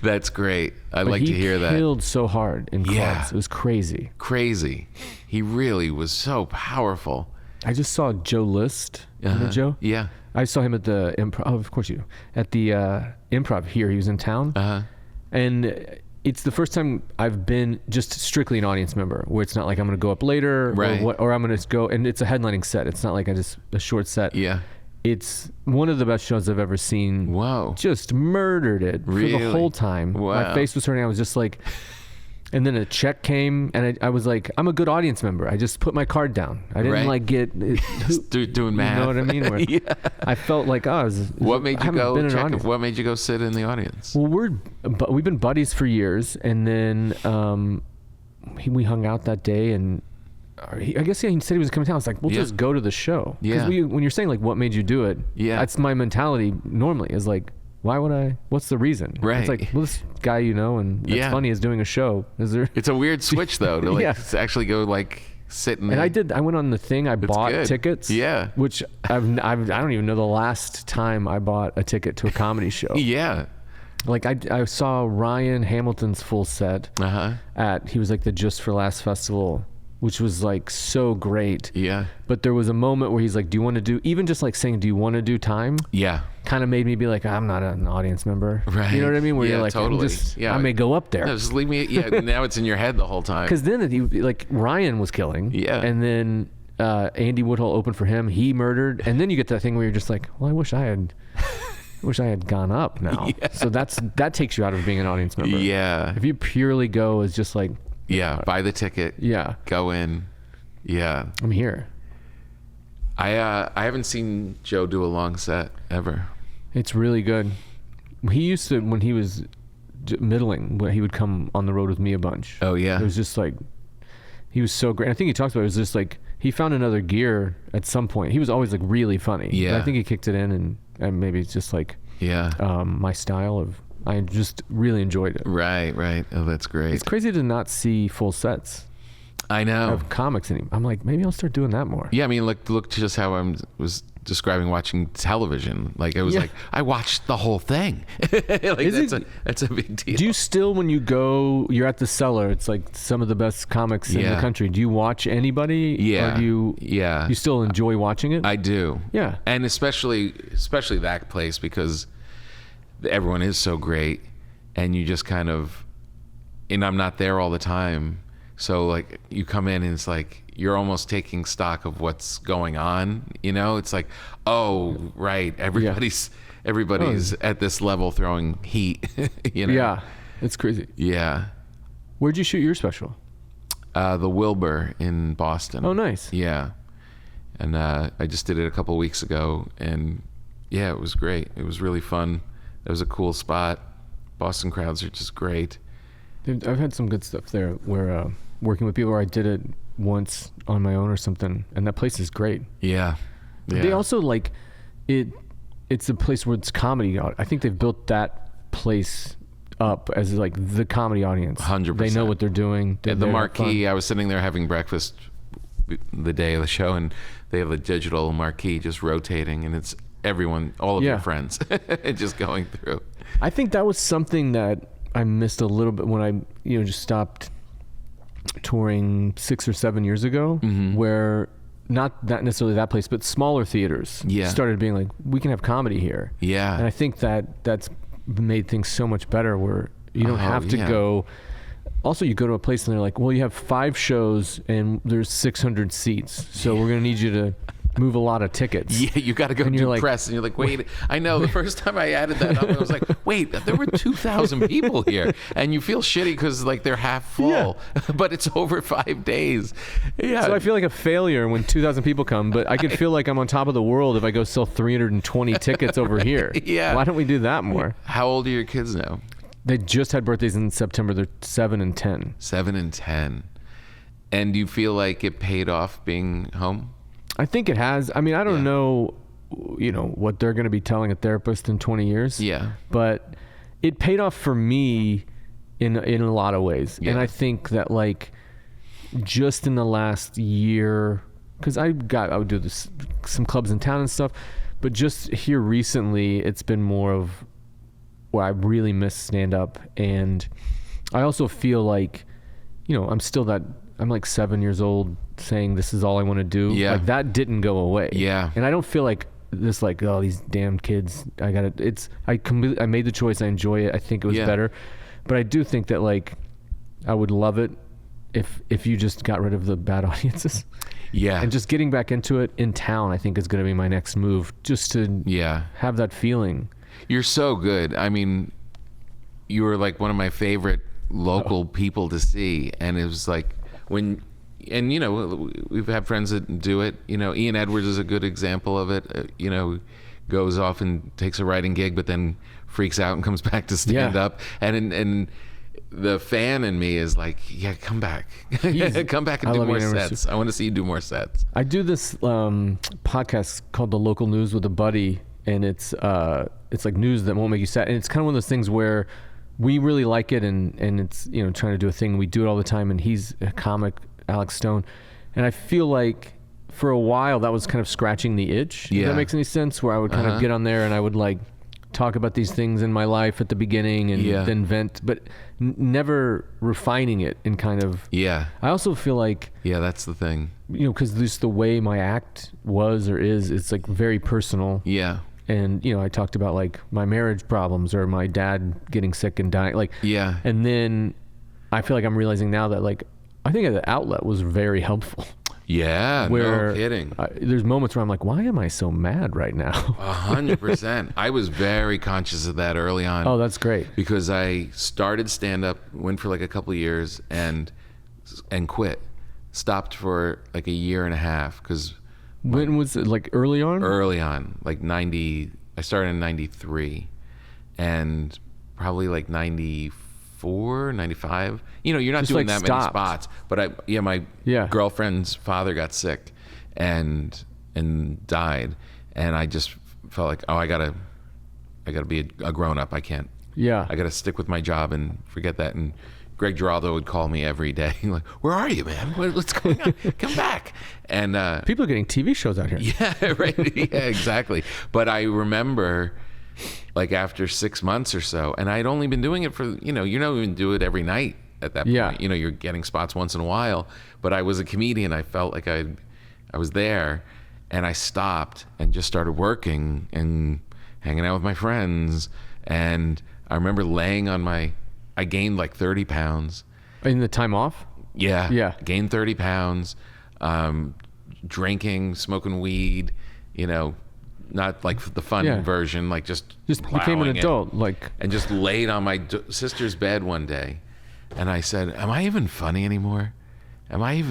That's great. I'd like to hear that. He killed so hard in clubs. It was crazy. Crazy. He really was so powerful. I just saw Joe List. Remember Joe? Yeah. I saw him at the Improv. Oh, of course you do. At the Improv here. He was in town. And it's the first time I've been just strictly an audience member, where it's not like I'm going to go up later, right, or I'm going to go, and it's a headlining set. It's not like a short set. Yeah. It's one of the best shows I've ever seen. Wow. Just murdered it for the whole time. Wow. My face was hurting. I was just like, and then a check came, and I was like, I'm a good audience member. I just put my card down. I didn't like get doing math. You know what I mean? Where I felt like, what made you go check? What made you go sit in the audience? Well, we've been buddies for years, and then we hung out that day, and I guess he said he was coming to town. I was like, we'll just go to the show. Because when you're saying like, what made you do it? Yeah, that's my mentality normally. Is like, why would I? What's the reason? Right. It's like, well, this guy and that's funny is doing a show. Is there? It's a weird switch though to actually go like sit in. And I went on the thing. I bought tickets. Yeah. Which I don't even know the last time I bought a ticket to a comedy show. Yeah. Like I saw Ryan Hamilton's full set he was like the Just for Laughs festival, which was like so great. Yeah. But there was a moment where he's like, do you want to do, even just like saying, do you want to do time? Yeah. kind of made me be like, I'm not an audience member. Right. You know what I mean? Where Yeah, you're like, totally. I may go up there. No, just leave me. Yeah, now it's in your head the whole time. Because then like Ryan was killing. Yeah. And then Andy Woodhull opened for him. He murdered. And then you get that thing where you're just like, well, I wish I had gone up now. Yeah. So that takes you out of being an audience member. Yeah. If you purely go as just like, Yeah. Buy the ticket. yeah, Go in. Yeah. I'm here. I haven't seen Joe do a long set ever. It's really good. He used to, when he was middling, when he would come on the road with me a bunch. Oh yeah. It was just like, he was so great. I think he talks about it was just like, he found another gear at some point. He was always like really funny. Yeah. But I think he kicked it in and maybe it's just like Yeah. my style of, I just really enjoyed it. Right. Oh, that's great. It's crazy to not see full sets I know. of comics anymore. I'm like, maybe I'll start doing that more. Yeah, I mean, look just how I was describing watching television. Like it was Yeah. like I watched the whole thing. Like that's a big deal. Do you still, when you go, you're at the Cellar, it's like some of the best comics in the Yeah. country. Do you watch anybody? Yeah. Or do Yeah. you still enjoy watching it? I do. Yeah. And especially that place because everyone is so great, and you just kind of, and I'm not there all the time, so like you come in and it's like you're almost taking stock of what's going on. You know, it's like, oh right, everybody's at this level throwing heat. You know. Yeah. It's crazy. Yeah. Where'd you shoot your special? The Wilbur in Boston. Oh, nice. Yeah. And I just did it a couple weeks ago, and yeah, it was great. It was really fun. It was a cool spot. Boston crowds are just great. I've had some good stuff there where working with people where I did it once on my own or something, and that place is great. Yeah. They also like it. It's a place where it's comedy. I think they've built that place up as like the comedy audience. 100%. They know what they're doing. At the marquee, I was sitting there having breakfast the day of the show, and they have a digital marquee just rotating, and it's everyone, all of your friends, just going through. I think that was something that I missed a little bit when I, just stopped touring 6 or 7 years ago, where not necessarily that place, but smaller theaters started being like, we can have comedy here. Yeah. And I think that's made things so much better where you don't have to go. Also, you go to a place and they're like, well, you have 5 shows and there's 600 seats. So we're going to need you to move a lot of tickets. Yeah, you got to go And do you're like, press, and you're like, wait. I know the first time I added that up, I was like, wait, there were 2,000 people here, and you feel shitty because like they're half full, but it's over 5 days. Yeah. So I feel like a failure when 2,000 people come, but I could feel like I'm on top of the world if I go sell 320 tickets over here. Yeah. Why don't we do that more? How old are your kids now? They just had birthdays in September. They're 7 and 10. 7 and 10. And do you feel like it paid off being home? I think it has. I mean, I don't know, what they're going to be telling a therapist in 20 years. Yeah. But it paid off for me in a lot of ways. Yeah. And I think that like just in the last year, because I would do some clubs in town and stuff, but just here recently, it's been more of where I really miss stand up. And I also feel like, I'm like 7 years old saying this is all I want to do. Yeah. Like that didn't go away. Yeah. And I don't feel like this, like, oh, these damn kids, I made the choice. I enjoy it. I think it was better. But I do think that like, I would love it if you just got rid of the bad audiences. Yeah. And just getting back into it in town, I think is going to be my next move, just to have that feeling. You're so good. I mean, you were like one of my favorite local people to see, and it was like we've had friends that do it. Ian Edwards is a good example of it. Goes off and takes a writing gig, but then freaks out and comes back to stand up. And the fan in me is like, yeah, come back, come back and do more sets. I want to see you do more sets. I do this podcast called The Local News with a buddy, and it's like news that won't make you sad. And it's kind of one of those things where we really like it, and it's trying to do a thing. We do it all the time, and he's a comic, Alex Stone, and I feel like for a while that was kind of scratching the itch. If that makes any sense, where I would kind of get on there and I would like talk about these things in my life at the beginning and then vent, but never refining it in kind of. I also feel like that's the thing. Because just the way my act was or is, it's like very personal. and I talked about like my marriage problems or my dad getting sick and dying, like and then I feel like I'm realizing now that like I think the outlet was very helpful. Yeah, where no kidding. There's moments where I'm like, why am I so mad right now? 100%. I was very conscious of that early on. Oh, that's great. Because I started stand-up, went for like a couple of years, and quit. Stopped for like a year and a half. Because when was it, like early on? Early on, like 90. I started in 93, and probably like 94, 95. You're not Just doing like that stopped. many spots. But my girlfriend's father got sick and died, and I just felt like, oh, I gotta be a grown up. I can't. Yeah. I gotta stick with my job and forget that. And Greg Giraldo would call me every day, like, "Where are you, man? What's going on? Come back!" And people are getting TV shows out here. Yeah, right. Yeah, exactly. But I remember, like after 6 months or so, and I'd only been doing it for you don't even do it every night at that point. You're getting spots once in a while. But I was a comedian. I felt like I was there, and I stopped and just started working and hanging out with my friends. And I remember laying on I gained like 30 pounds. In the time off? Yeah. Yeah. Gained 30 pounds, drinking, smoking weed, not like the fun version, like just became an adult, and just laid on my sister's bed one day. And I said, am I even funny anymore? Am I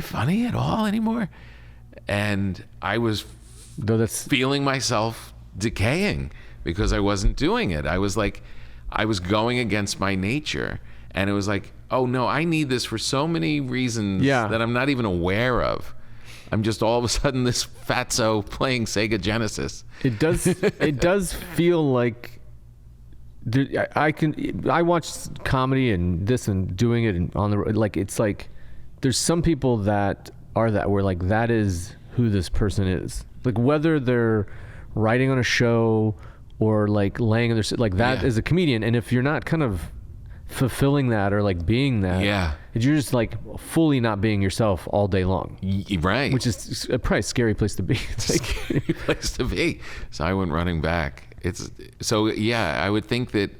funny at all anymore? And I was feeling myself decaying because I wasn't doing it. I was like, I was going against my nature, and it was like, oh no, I need this for so many reasons that I'm not even aware of. I'm just all of a sudden this fatso playing Sega Genesis. It does feel like I watch comedy and this and doing it and on the road. Like, it's like there's some people that are that where like that is who this person is. Like whether they're writing on a show or like laying in their like that is a comedian. And if you're not kind of fulfilling that or like being that, you're just like fully not being yourself all day long. Right. Which is probably a scary place to be. It's like, scary place to be. So I went running back. I would think that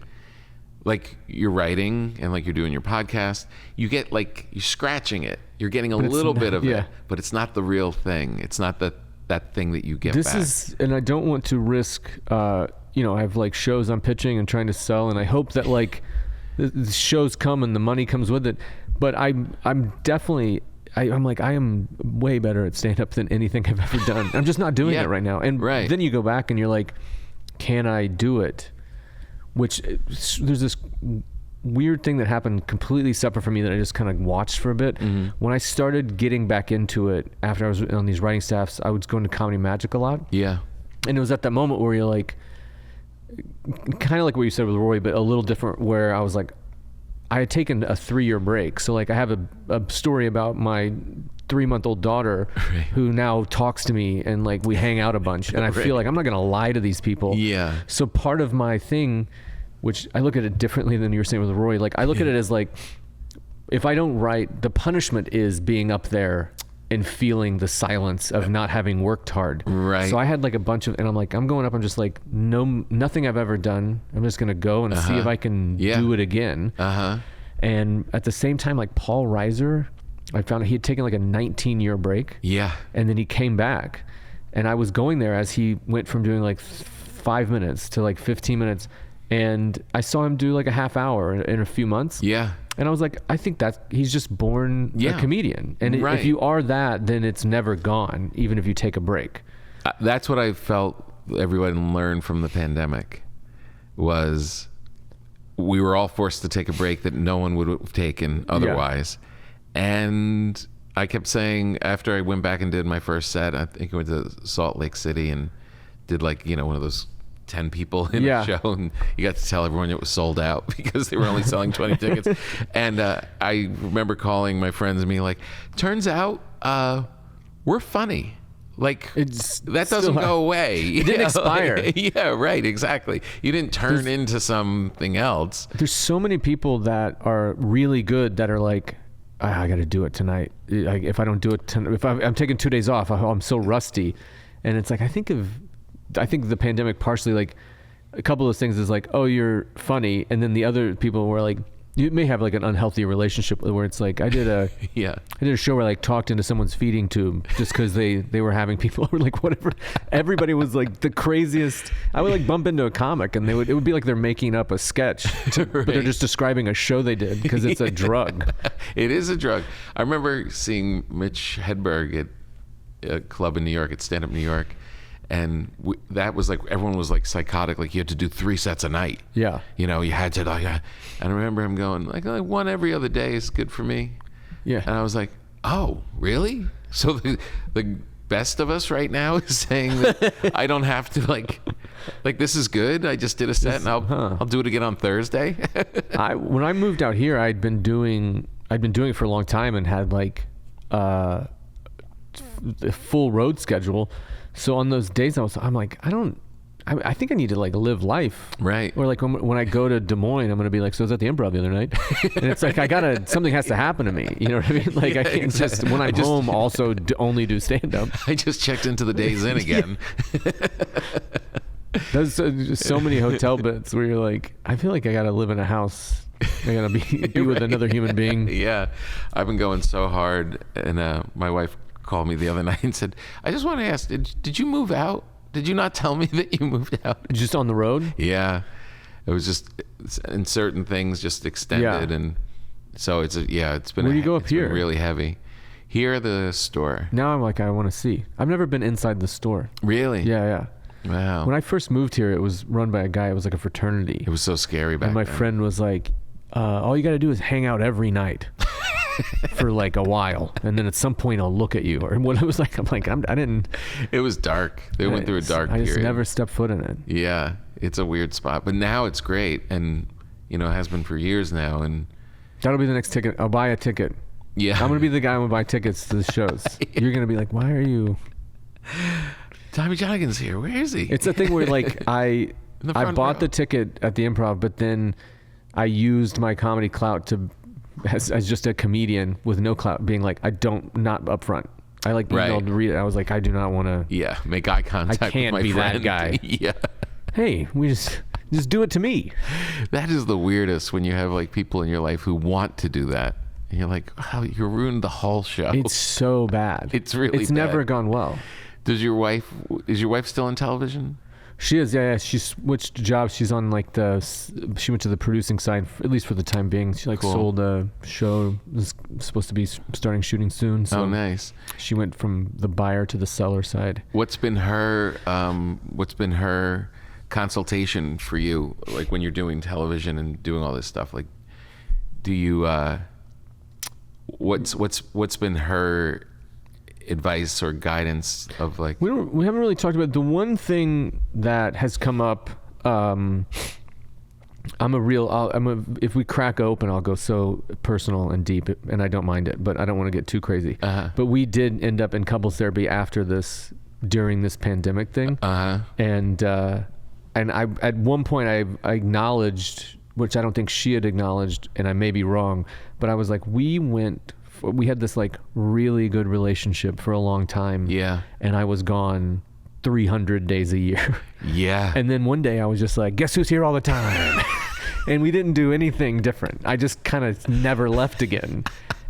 like you're writing and like you're doing your podcast, you get like, you're scratching it. You're getting a little bit of it, but it's not the real thing. It's not that thing that you get back. And I don't want to risk, I have like shows I'm pitching and trying to sell, and I hope that like the shows come and the money comes with it. But I'm definitely, I'm like, I am way better at stand-up than anything I've ever done. I'm just not doing it right now. And then you go back and you're like, can I do it? Which there's this weird thing that happened completely separate from me that I just kind of watched for a bit. Mm-hmm. When I started getting back into it after I was on these writing staffs, I was going to Comedy Magic a lot. Yeah. And it was at that moment where you're like, kind of like what you said with Roy, but a little different, where I was like, I had taken a 3-year break. So like I have a story about my 3-month-old daughter who now talks to me and like we hang out a bunch. And I feel like I'm not going to lie to these people. Yeah. So part of my thing, which I look at it differently than you were saying with Roy, like I look at it as like, if I don't write, the punishment is being up there and feeling the silence of not having worked hard. Right. So I had like a bunch of, and I'm like, I'm going up, I'm just like, nothing I've ever done. I'm just going to go and see if I can do it again. And at the same time, like Paul Reiser, I found he had taken like a 19-year break. Yeah. And then he came back, and I was going there as he went from doing like 5 minutes to like 15 minutes. And I saw him do like a half hour in a few months. Yeah. And I was like, I think that he's just born a comedian. And if you are that, then it's never gone, even if you take a break. That's what I felt everyone learned from the pandemic, was we were all forced to take a break that no one would have taken otherwise. And I kept saying, after I went back and did my first set, I think I went to Salt Lake City and did like, one of those 10 people in a show, and you got to tell everyone it was sold out because they were only selling 20 tickets. And I remember calling my friends and being like, turns out we're funny. Like, that doesn't go away. It didn't expire. Yeah, right, exactly. You didn't turn into something else. There's so many people that are really good that are like, I got to do it tonight. If I don't do it tonight, if I'm taking 2 days off, I'm so rusty. And it's like, I think of I think the pandemic partially, like, a couple of things is like, oh, you're funny, and then the other people were like, you may have like an unhealthy relationship where it's like, I did a show where I like talked into someone's feeding tube just because they were having people or like whatever. Everybody was like the craziest. I would like bump into a comic and it would be like they're making up a sketch, but they're just describing a show they did because it's a drug. It is a drug. I remember seeing Mitch Hedberg at a club in New York, at Stand Up New York. And that was like, everyone was like psychotic. Like you had to do 3 sets a night. Yeah. You know, you had to like, and I remember him going like one every other day is good for me. Yeah. And I was like, oh, really? So the best of us right now is saying that I don't have to like this is good. I just did a set and I'll do it again on Thursday. When I moved out here, I'd been doing it for a long time and had like a full road schedule. So on those days I'm like, I think I need to like live life. Right. Or like when I go to Des Moines, I'm going to be like, so I was at the Improv the other night. And it's like, something has to happen to me. You know what I mean? Like I can't just, when I'm home, also only do stand up. I just checked into the Days Inn again. There's so many hotel beds where you're like, I feel like I got to live in a house. I got to be with another human being. Yeah. I've been going so hard. And my wife called me the other night and said, I just want to ask, did you move out? Did you not tell me that you moved out? Just on the road? Yeah. It was just in certain things just extended. And so it's been Where do you go up here? Been really heavy. Here at the store. Now I'm like, I want to see. I've never been inside the store. Really? Yeah. Wow. When I first moved here, it was run by a guy. It was like a fraternity. It was so scary back then. And my friend was like, all you got to do is hang out every night. For like a while, and then at some point I'll look at you. Or what it was like, I'm like, I didn't. It was dark. They went through a dark period. I just never stepped foot in it. Yeah, it's a weird spot, but now it's great, and it has been for years now. And that'll be the next ticket. I'll buy a ticket. Yeah, I'm gonna be the guy who will buy tickets to the shows. Yeah. You're gonna be like, why are you? Tommy Johnagin's here. Where is he? It's a thing where like I bought the ticket at the Improv, but then I used my comedy clout as just a comedian with no clout, being like, not up front. I like emailed to read it. I was like, I do not want to. Yeah, make eye contact. I can't with my be friend. that guy. Yeah. Hey, we just do it to me. That is the weirdest when you have like people in your life who want to do that, and you're like, wow, you ruined the whole show. It's so bad. It's really. It's bad. never gone well. Is your wife still in television? She is, yeah. She switched jobs. She's on like she went to the producing side, at least for the time being. She sold a show. Is supposed to be starting shooting soon. So nice. She went from the buyer to the seller side. What's been her consultation for you? Like when you're doing television and doing all this stuff, like, do you, what's been her advice or guidance of like? We haven't really talked about the one thing that has come up. If we crack open, I'll go so personal and deep, and I don't mind it, but I don't want to get too crazy. But we did end up in couples therapy during this pandemic thing. And I at one point I acknowledged, which I don't think she had acknowledged, and I may be wrong, but I was like, we had this like really good relationship for a long time. Yeah. And I was gone 300 days a year. Yeah. And then one day I was just like, guess who's here all the time? And we didn't do anything different. I just kind of never left again.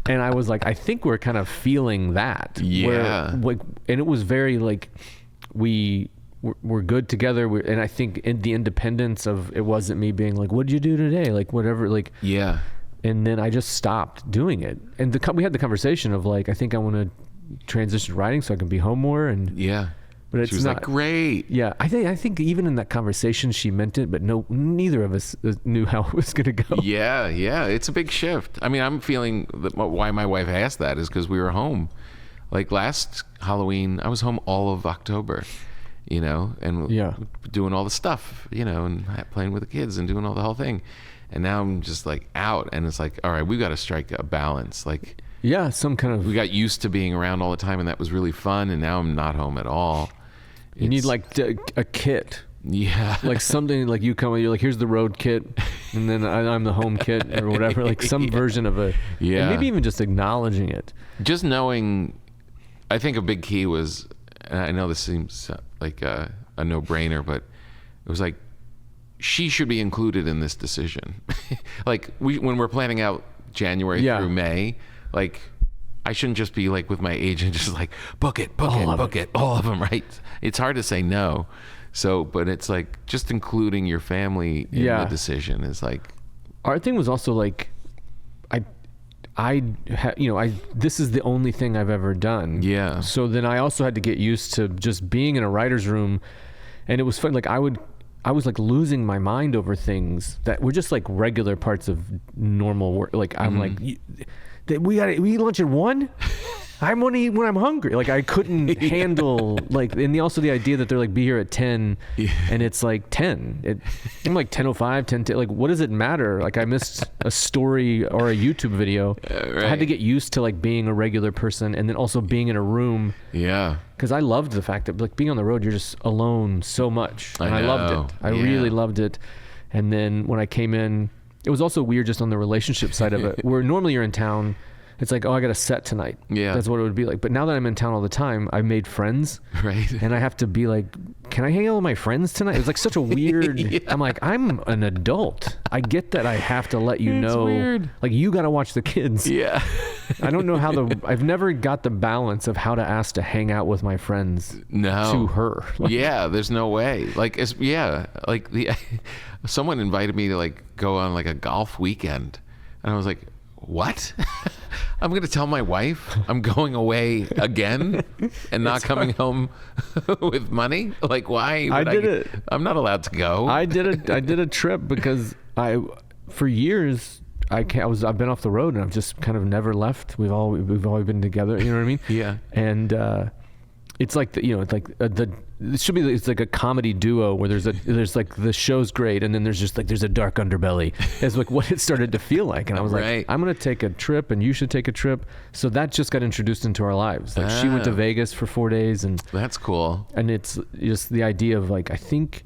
And I was like, I think we're kind of feeling that. Yeah. And it was very like, we're good together. And I think in the independence of, it wasn't me being like, what'd you do today? Like whatever, like. Yeah. And then I just stopped doing it. And we had the conversation of like, I think I want to transition to writing so I can be home more. And yeah. But it's she was not like, great. Yeah, I think even in that conversation she meant it, but neither of us knew how it was going to go. Yeah, it's a big shift. I mean, I'm feeling why my wife asked that is because we were home. Like last Halloween, I was home all of October, and doing all the stuff, and playing with the kids and doing all the whole thing. And now I'm just like out, and it's like, all right, we've got to strike a balance. Like, yeah, some kind of. We got used to being around all the time, and that was really fun. And now I'm not home at all. You need like a kit. Yeah. Like something like you come and you're like, here's the road kit, and then I'm the home kit or whatever. Like some version of a. Yeah. And maybe even just acknowledging it. Just knowing, I think a big key was, and I know this seems like a no-brainer, but it was like, she should be included in this decision. Like when we're planning out January through May, like I shouldn't just be like with my agent, just like book it, all of them, right? It's hard to say no. So, but it's like just including your family in the decision is like. Our thing was also like, this is the only thing I've ever done. Yeah. So then I also had to get used to just being in a writer's room, and it was fun. Like I was like losing my mind over things that were just like regular parts of normal work. Like I'm like, we eat lunch at 1? I'm gonna eat when I'm hungry. Like I couldn't handle like, and also the idea that they're like, be here at 10 and it's like 10. I'm like 10:05, 10, like what does it matter? Like I missed a story or a YouTube video. Right. I had to get used to like being a regular person and then also being in a room. Yeah. Because I loved the fact that like being on the road, you're just alone so much. And I loved it. I really loved it. And then when I came in, it was also weird just on the relationship side of it, where normally you're in town, it's like, oh, I got a set tonight. Yeah. That's what it would be like. But now that I'm in town all the time, I've made friends. Right. And I have to be like, can I hang out with my friends tonight? It's like such a weird, I'm like, I'm an adult. I get that I have to let you know. Weird. Like you got to watch the kids. Yeah. I don't know how I've never got the balance of how to ask to hang out with my friends to her. Like, there's no way. Like, like someone invited me to like go on like a golf weekend. And I was like, what? I'm going to tell my wife I'm going away again and not coming home with money? Like, why? I'm not allowed to go. I did a trip because for years, I've been off the road and I've just kind of never left. We've always been together. You know what I mean? Yeah. And it's like it's like a comedy duo where there's like the show's great and then there's just like there's a dark underbelly. It's like what it started to feel like, and I was like, I'm gonna take a trip and you should take a trip. So that just got introduced into our lives. Like she went to Vegas for 4 days, and that's cool. And it's just the idea of like, I think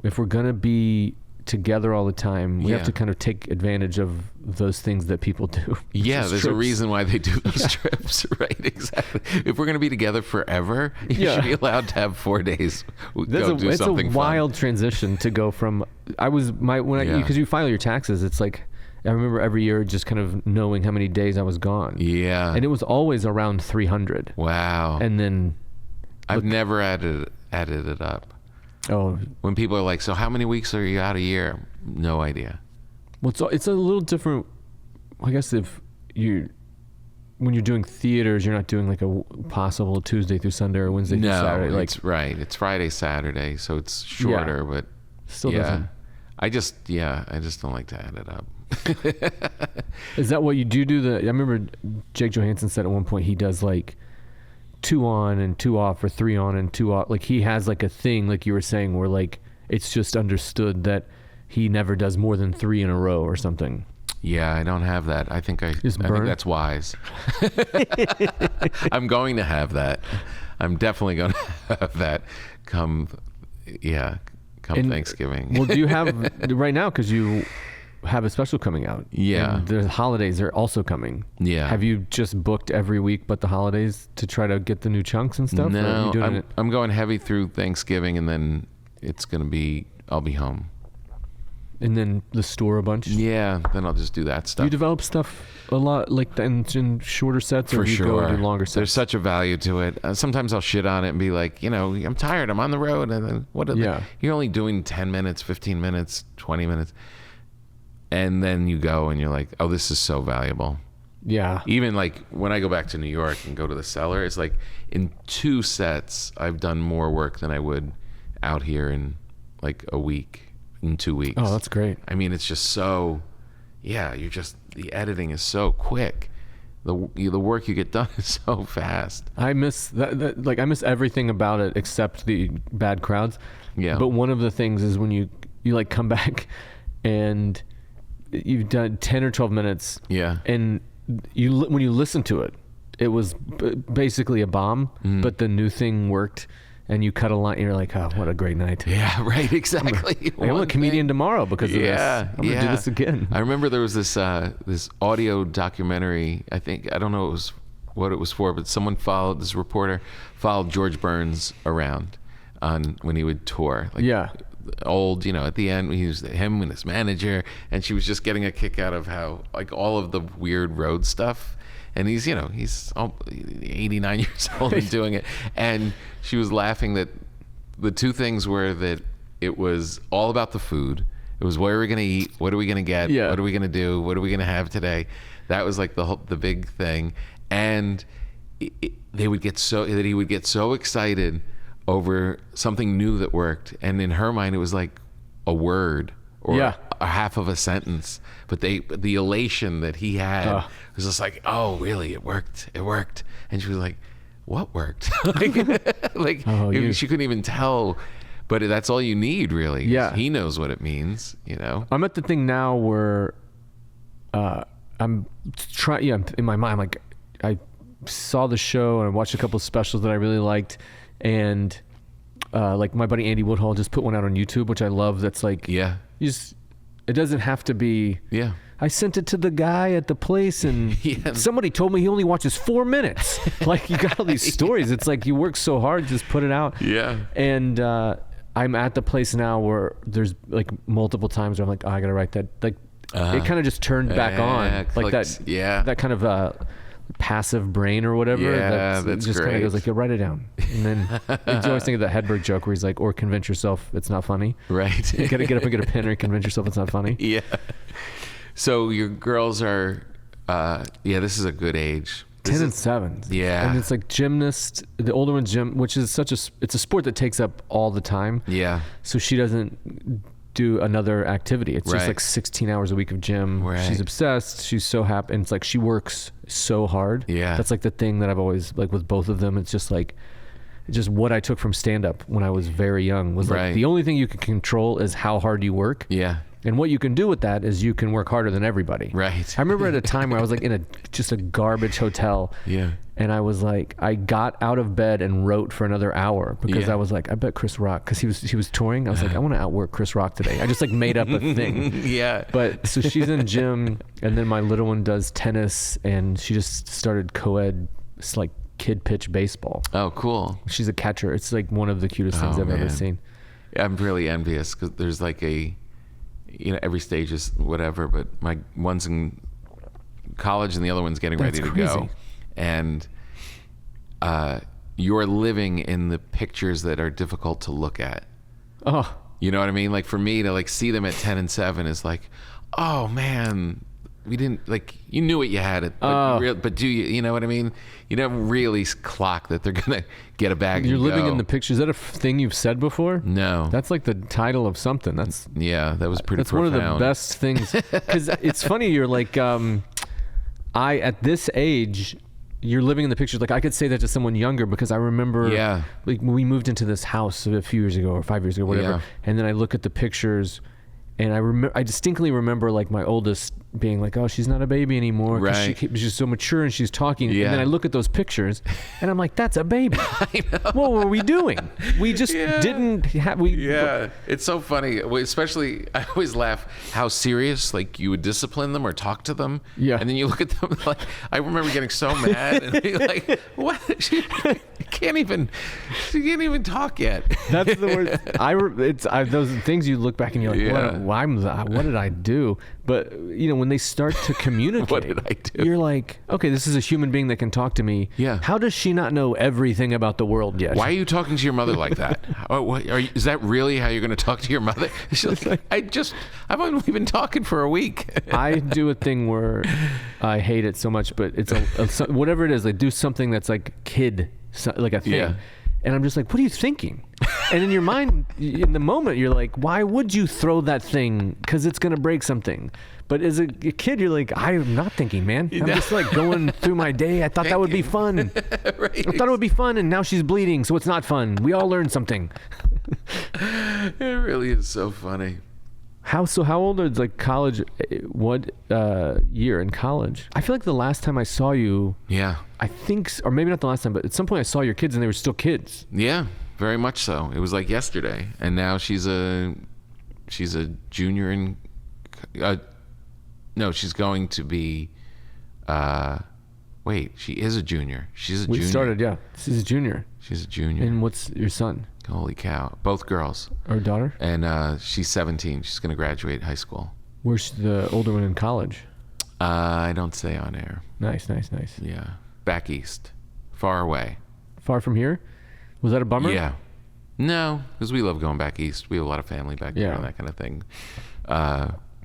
if we're gonna be together all the time, we have to kind of take advantage of those things that people do. Yeah, there's a reason why they do those trips, right? Exactly. If we're going to be together forever, you should be allowed to have 4 days. It's a wild transition to go from because you file your taxes. It's like I remember every year just kind of knowing how many days I was gone. Yeah, and it was always around 300. Wow. And then I've never added it up. Oh, when people are like, so how many weeks are you out a year? No idea. Well, it's a little different. I guess when you're doing theaters, you're not doing like a possible Tuesday through Sunday or Wednesday through Saturday. Like, it's right. It's Friday, Saturday, so it's shorter, but still doesn't. I just don't like to add it up. Is that what you do? I remember Jake Johansson said at one point he does like 2 on and 2 off, or 3 on and 2 off. Like he has like a thing, like you were saying, where like it's just understood that he never does more than 3 in a row or something. Yeah, I don't have that. I think think that's wise. I'm going to have that. I'm definitely going to have that come Thanksgiving. Well, do you have right now, because you have a special coming out? Yeah. And the holidays are also coming. Yeah. Have you just booked every week but the holidays to try to get the new chunks and stuff? No, I'm going heavy through Thanksgiving, and then I'll be home. And then the store a bunch? Yeah, then I'll just do that stuff. You develop stuff a lot, like in shorter sets, or For you sure. go into longer sets? There's such a value to it. Sometimes I'll shit on it and be like, I'm tired, I'm on the road, and then you're only doing 10 minutes, 15 minutes, 20 minutes. And then you go and you're like, oh, this is so valuable. Yeah. Even like when I go back to New York and go to the cellar, it's like in 2 sets, I've done more work than I would out here in like a week, in 2 weeks. Oh, that's great. I mean, it's just so, the editing is so quick. The work you get done is so fast. I miss that. Like I miss everything about it except the bad crowds. Yeah. But one of the things is when you like come back and you've done 10 or 12 minutes. Yeah. And when you listen to it, it was basically a bomb, but the new thing worked, and you cut a line and you're like, oh, what a great night. Yeah, right. Exactly. I'm a comedian tomorrow because of this. I'm going to do this again. I remember there was this audio documentary. I don't know, it was what it was for, but this reporter followed George Burns around when he would tour. Like, Yeah. Old, at the end, he was him and his manager, and she was just getting a kick out of how, like, all of the weird road stuff. And he's 89 years old and doing it. And she was laughing that the two things were that it was all about the food. It was, where are we going to eat? What are we going to get? Yeah. What are we going to do? What are we going to have today? That was like the big thing. And he would get so excited over something new that worked. And in her mind, it was like a word or a half of a sentence. But the elation that he had was just like, oh, really? It worked. It worked. And she was like, what worked? She couldn't even tell. But that's all you need, really. Yeah. He knows what it means, I'm at the thing now where I'm trying, in my mind, I'm like, I saw the show and I watched a couple of specials that I really liked. And like my buddy Andy Woodhull just put one out on YouTube, which I love. That's like, it doesn't have to be, I sent it to the guy at the place and somebody told me he only watches 4 minutes. Like, you got all these stories. It's like, you work so hard, just put it out. Yeah. And I'm at the place now where there's like multiple times where I'm like, oh, I got to write that. Like, it kind of just turned back on. Like that kind of passive brain or whatever. That's just kind of goes like, write it down. And then I always think of that Hedberg joke where he's like, or convince yourself it's not funny. Right. You got to get up and get a pen or convince yourself it's not funny. Yeah. So your girls are, this is a good age. 10 and 7. Yeah. And it's like gymnast, the older one's gym, which is it's a sport that takes up all the time. Yeah. So she doesn't do another activity. It's just like 16 hours a week of gym. Right. She's obsessed. She's so happy. And it's like, she works so hard. Yeah. That's like the thing that I've always, like with both of them, it's just like, just what I took from stand-up when I was very young was like, the only thing you can control is how hard you work. Yeah. And what you can do with that is you can work harder than everybody. Right. I remember at a time where I was like in just a garbage hotel. Yeah. And I was like, I got out of bed and wrote for another hour because I was like, I bet Chris Rock, because he was touring. I was like, I want to outwork Chris Rock today. I just like made up a thing. Yeah. But so she's in gym, and then my little one does tennis, and she just started co-ed, like kid pitch baseball. Oh, cool. She's a catcher. It's like one of the cutest things I've ever seen. Yeah, I'm really envious because there's like every stage is whatever, but my one's in college and the other one's getting ready to go. And you're living in the pictures that are difficult to look at. Oh. You know what I mean? Like, for me to like see them at 10 and 7 is like, oh man, we didn't, like, you knew what you had it, but do you know what I mean? You never really clock that they're gonna get a bag. You're and living go. in the picture. Is that a thing you've said before? No. That's like the title of something. That was pretty That's profound. one of the best things. Because it's funny, you're like, at this age, you're living in the pictures. Like, I could say that to someone younger because I remember like when we moved into this house a few years ago or 5 years ago, whatever. And then I look at the pictures and I distinctly remember like my oldest being like, oh, she's not a baby anymore. Right. She's so mature and she's talking. Yeah. And then I look at those pictures and I'm like, that's a baby. I know. What were we doing? We just didn't have, it's so funny. Especially, I always laugh how serious, like, you would discipline them or talk to them. Yeah. And then you look at them like, I remember getting so mad and being like, what? She can't even talk yet. That's the worst. Those things you look back and you're like, what did I do? But when they start to communicate, what did I do? You're like, okay, this is a human being that can talk to me. Yeah. How does she not know everything about the world yet? Why are you talking to your mother like that? Is that really how you're going to talk to your mother? She's like, I've only been talking for a week. I do a thing where I hate it so much, but it's whatever it is. They do something that's like like a thing. Yeah. And I'm just like, what are you thinking? And in your mind, in the moment, you're like, why would you throw that thing? Because it's going to break something. But as a kid, you're like, I'm not thinking, man. I'm just like going through my day. I thought that would be fun. Right. I thought it would be fun, and now she's bleeding, so it's not fun. We all learned something. It really is so funny. How old is like college? What year in college? I feel like the last time I saw you, I think, or maybe not the last time, but at some point I saw your kids and they were still kids. Yeah, very much so. It was like yesterday, and now she's a junior in. No, she's going to be Wait, she is a junior. She's a We junior. started, yeah. She's a junior. She's a junior. And what's your son Holy cow. Both girls. or daughter? And she's 17. She's going to graduate high school. Where's the older one in college? I don't say on air. Nice. Yeah. Back east. Far away. Far from here? Was that a bummer? Yeah. No, because we love going back east. We have a lot of family back there and that kind of thing.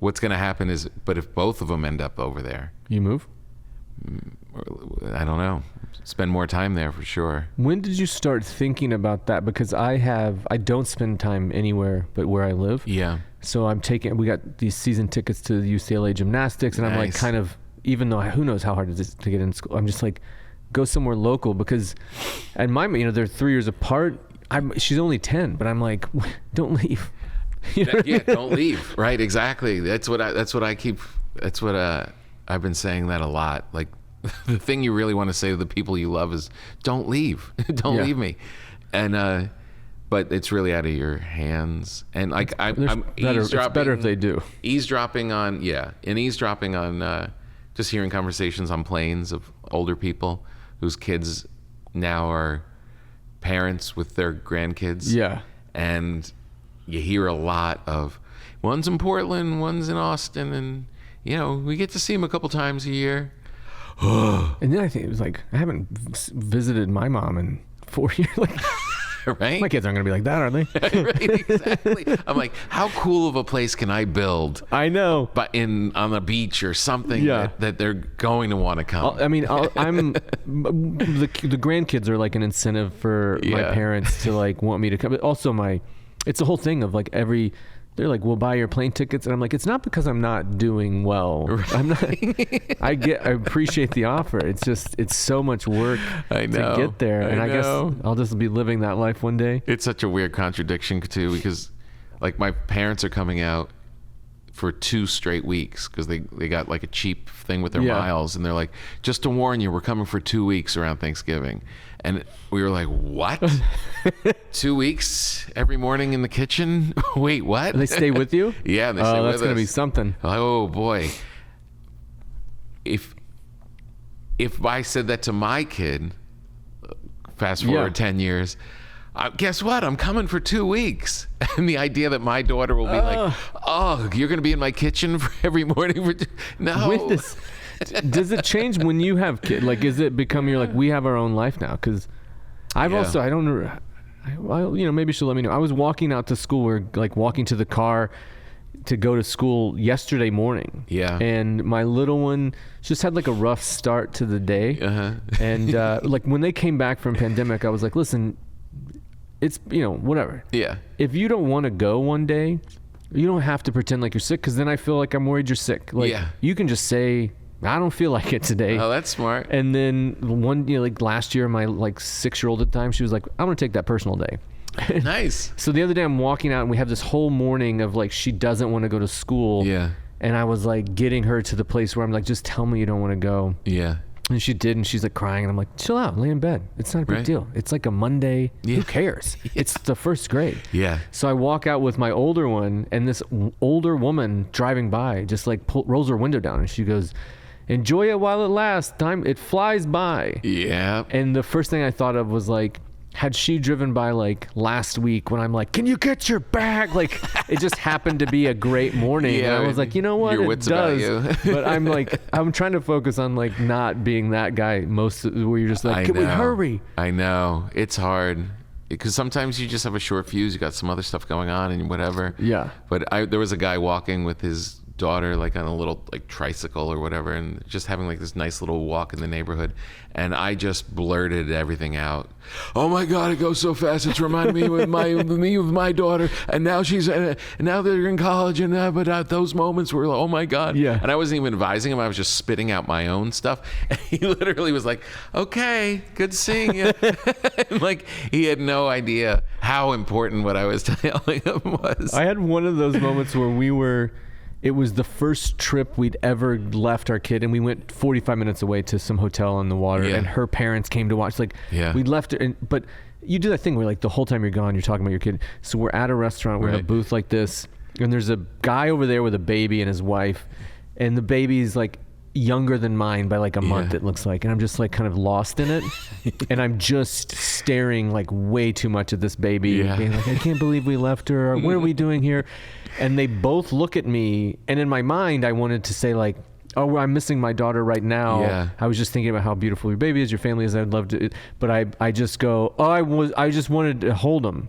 What's going to happen is, but if both of them end up over there, You move? I don't know. Spend more time there for sure. When did you start thinking about that? Because I don't spend time anywhere but where I live. Yeah. So we got these season tickets to the UCLA gymnastics, and I'm like Nice. kind of, even though who knows how hard it is to get in school, I'm just like, go somewhere local because, and they're 3 years apart. She's only 10, but I'm like, don't leave. You know what I mean? Don't leave. Right. Exactly. That's what I've been saying that a lot. Like the thing you really want to say to the people you love is don't leave. Don't leave me. And, but it's really out of your hands. And like I'm It's better if they do. Eavesdropping on just hearing conversations on planes of older people whose kids now are parents with their grandkids. Yeah. And you hear a lot of one's in Portland, one's in Austin, and we get to see them a couple times a year. And then I think it was like, I haven't visited my mom in 4 years. Like, Right? my kids aren't going to be like that, are they? Right, exactly. I'm like, how cool of a place can I build? I know. But on the beach or something that they're going to want to come. I'm the grandkids are like an incentive for my parents to like want me to come. But also it's the whole thing of like they're like, we'll buy your plane tickets. And I'm like, it's not because I'm not doing well. Right. I'm not, I appreciate the offer. It's just, it's so much work to get there. And I guess I'll just be living that life one day. It's such a weird contradiction too, because like my parents are coming out for 2 straight weeks because they got like a cheap thing with their miles. And they're like, just to warn you, we're coming for 2 weeks around Thanksgiving. And we were like, what? 2 weeks every morning in the kitchen? Wait, what? And they stay with you? Yeah, they stay with us. That's going to be something. Oh boy. If I said that to my kid, fast forward 10 years, guess what? I'm coming for 2 weeks. And the idea that my daughter will be like, oh, you're going to be in my kitchen for every morning? No. Does it change when you have kids? Like, is it become you're like, we have our own life now? Because I've also, I don't know, maybe she'll let me know. I was walking out to school, or like walking to the car to go to school yesterday morning. Yeah. And my little one just had like a rough start to the day. And like when they came back from pandemic, I was like, listen, it's, whatever. Yeah. If you don't want to go one day, you don't have to pretend like you're sick, because then I feel like I'm worried you're sick. Like, you can just say, I don't feel like it today. Oh, that's smart. And then like last year, my like 6-year-old at the time, she was like, I'm going to take that personal day. Nice. So the other day I'm walking out and we have this whole morning of like, she doesn't want to go to school. Yeah. And I was like getting her to the place where I'm like, just tell me you don't want to go. Yeah. And she did, and she's like crying, and I'm like, chill out, lay in bed. It's not a big deal. It's like a Monday. Who cares? It's the first grade. Yeah. So I walk out with my older one, and this older woman driving by just like rolls her window down, and she goes, enjoy it while it lasts. Time, it flies by. Yeah. And the first thing I thought of was like, had she driven by like last week when I'm like, can you get your bag? Like, it just happened to be a great morning. Yeah, and I was like, you know what? It does. But I'm like, I'm trying to focus on like not being that guy where you're just like, can we hurry? I know. It's hard. Because sometimes you just have a short fuse. You got some other stuff going on and whatever. Yeah. But there was a guy walking with his daughter like on a little like tricycle or whatever, and just having like this nice little walk in the neighborhood, and I just blurted everything out. Oh my God, it goes so fast. It's reminding me with my daughter, and now now they're in college, and but those moments were like, oh my God. Yeah. And I wasn't even advising him. I was just spitting out my own stuff. And he literally was like, okay, good seeing you. And like he had no idea how important what I was telling him was. I had one of those moments where it was the first trip we'd ever left our kid, and we went 45 minutes away to some hotel on the water, and her parents came to watch. Like, we left her, but you do that thing where like the whole time you're gone, you're talking about your kid. So we're at a restaurant, we're in a booth like this, and there's a guy over there with a baby and his wife, and the baby's like younger than mine by like a month, Yeah. it looks like. And I'm just like kind of lost in it. And I'm just staring like way too much at this baby. Yeah. Being like, I can't believe we left her. What are we doing here? And they both look at me. And in my mind, I wanted to say like, oh, I'm missing my daughter right now. Yeah. I was just thinking about how beautiful your baby is, your family is. I'd love to, but I just go, oh, I just wanted to hold him,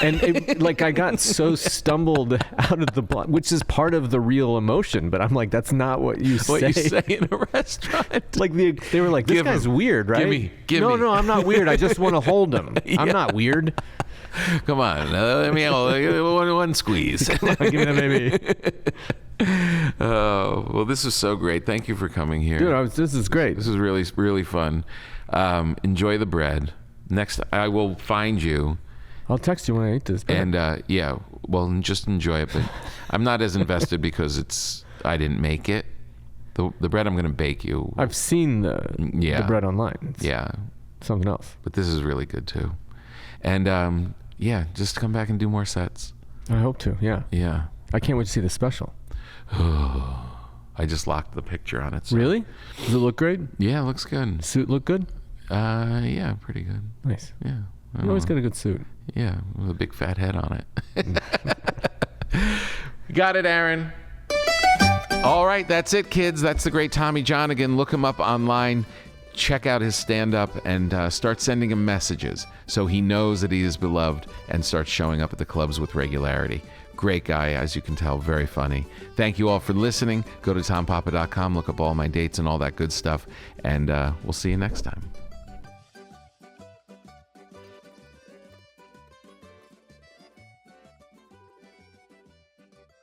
and like I got so stumbled out of the block, which is part of the real emotion. But I'm like, that's not what you say. What you say in a restaurant? Like they were like, this Give guy's him. weird, right? Give no, me. no, I'm not weird. I just want to hold him. I'm not weird. Come on, let me one squeeze. Give me that baby. Oh, well, this is so great. Thank you for coming here. Dude, this is great. This is really, really fun. Enjoy the bread. Next, I will find you. I'll text you when I eat this. And yeah, well, just enjoy it. But I'm not as invested because I didn't make it. The bread I'm going to bake you. I've seen the bread online. It's Yeah. something else. But this is really good too. And yeah, just come back and do more sets. I hope to. Yeah. Yeah. I can't wait to see the special. I just locked the picture on it. So. Really? Does it look great? Yeah, it looks good. Suit look good? Yeah, pretty good. Nice. Yeah. You always got a good suit. Yeah, with a big fat head on it. Got it, Aaron. All right, that's it, kids. That's the great Tommy Johnagin. Look him up online. Check out his stand-up and start sending him messages so he knows that he is beloved and starts showing up at the clubs with regularity. Great guy, as you can tell, very funny. Thank you all for listening. Go to tompapa.com, look up all my dates and all that good stuff, and we'll see you next time.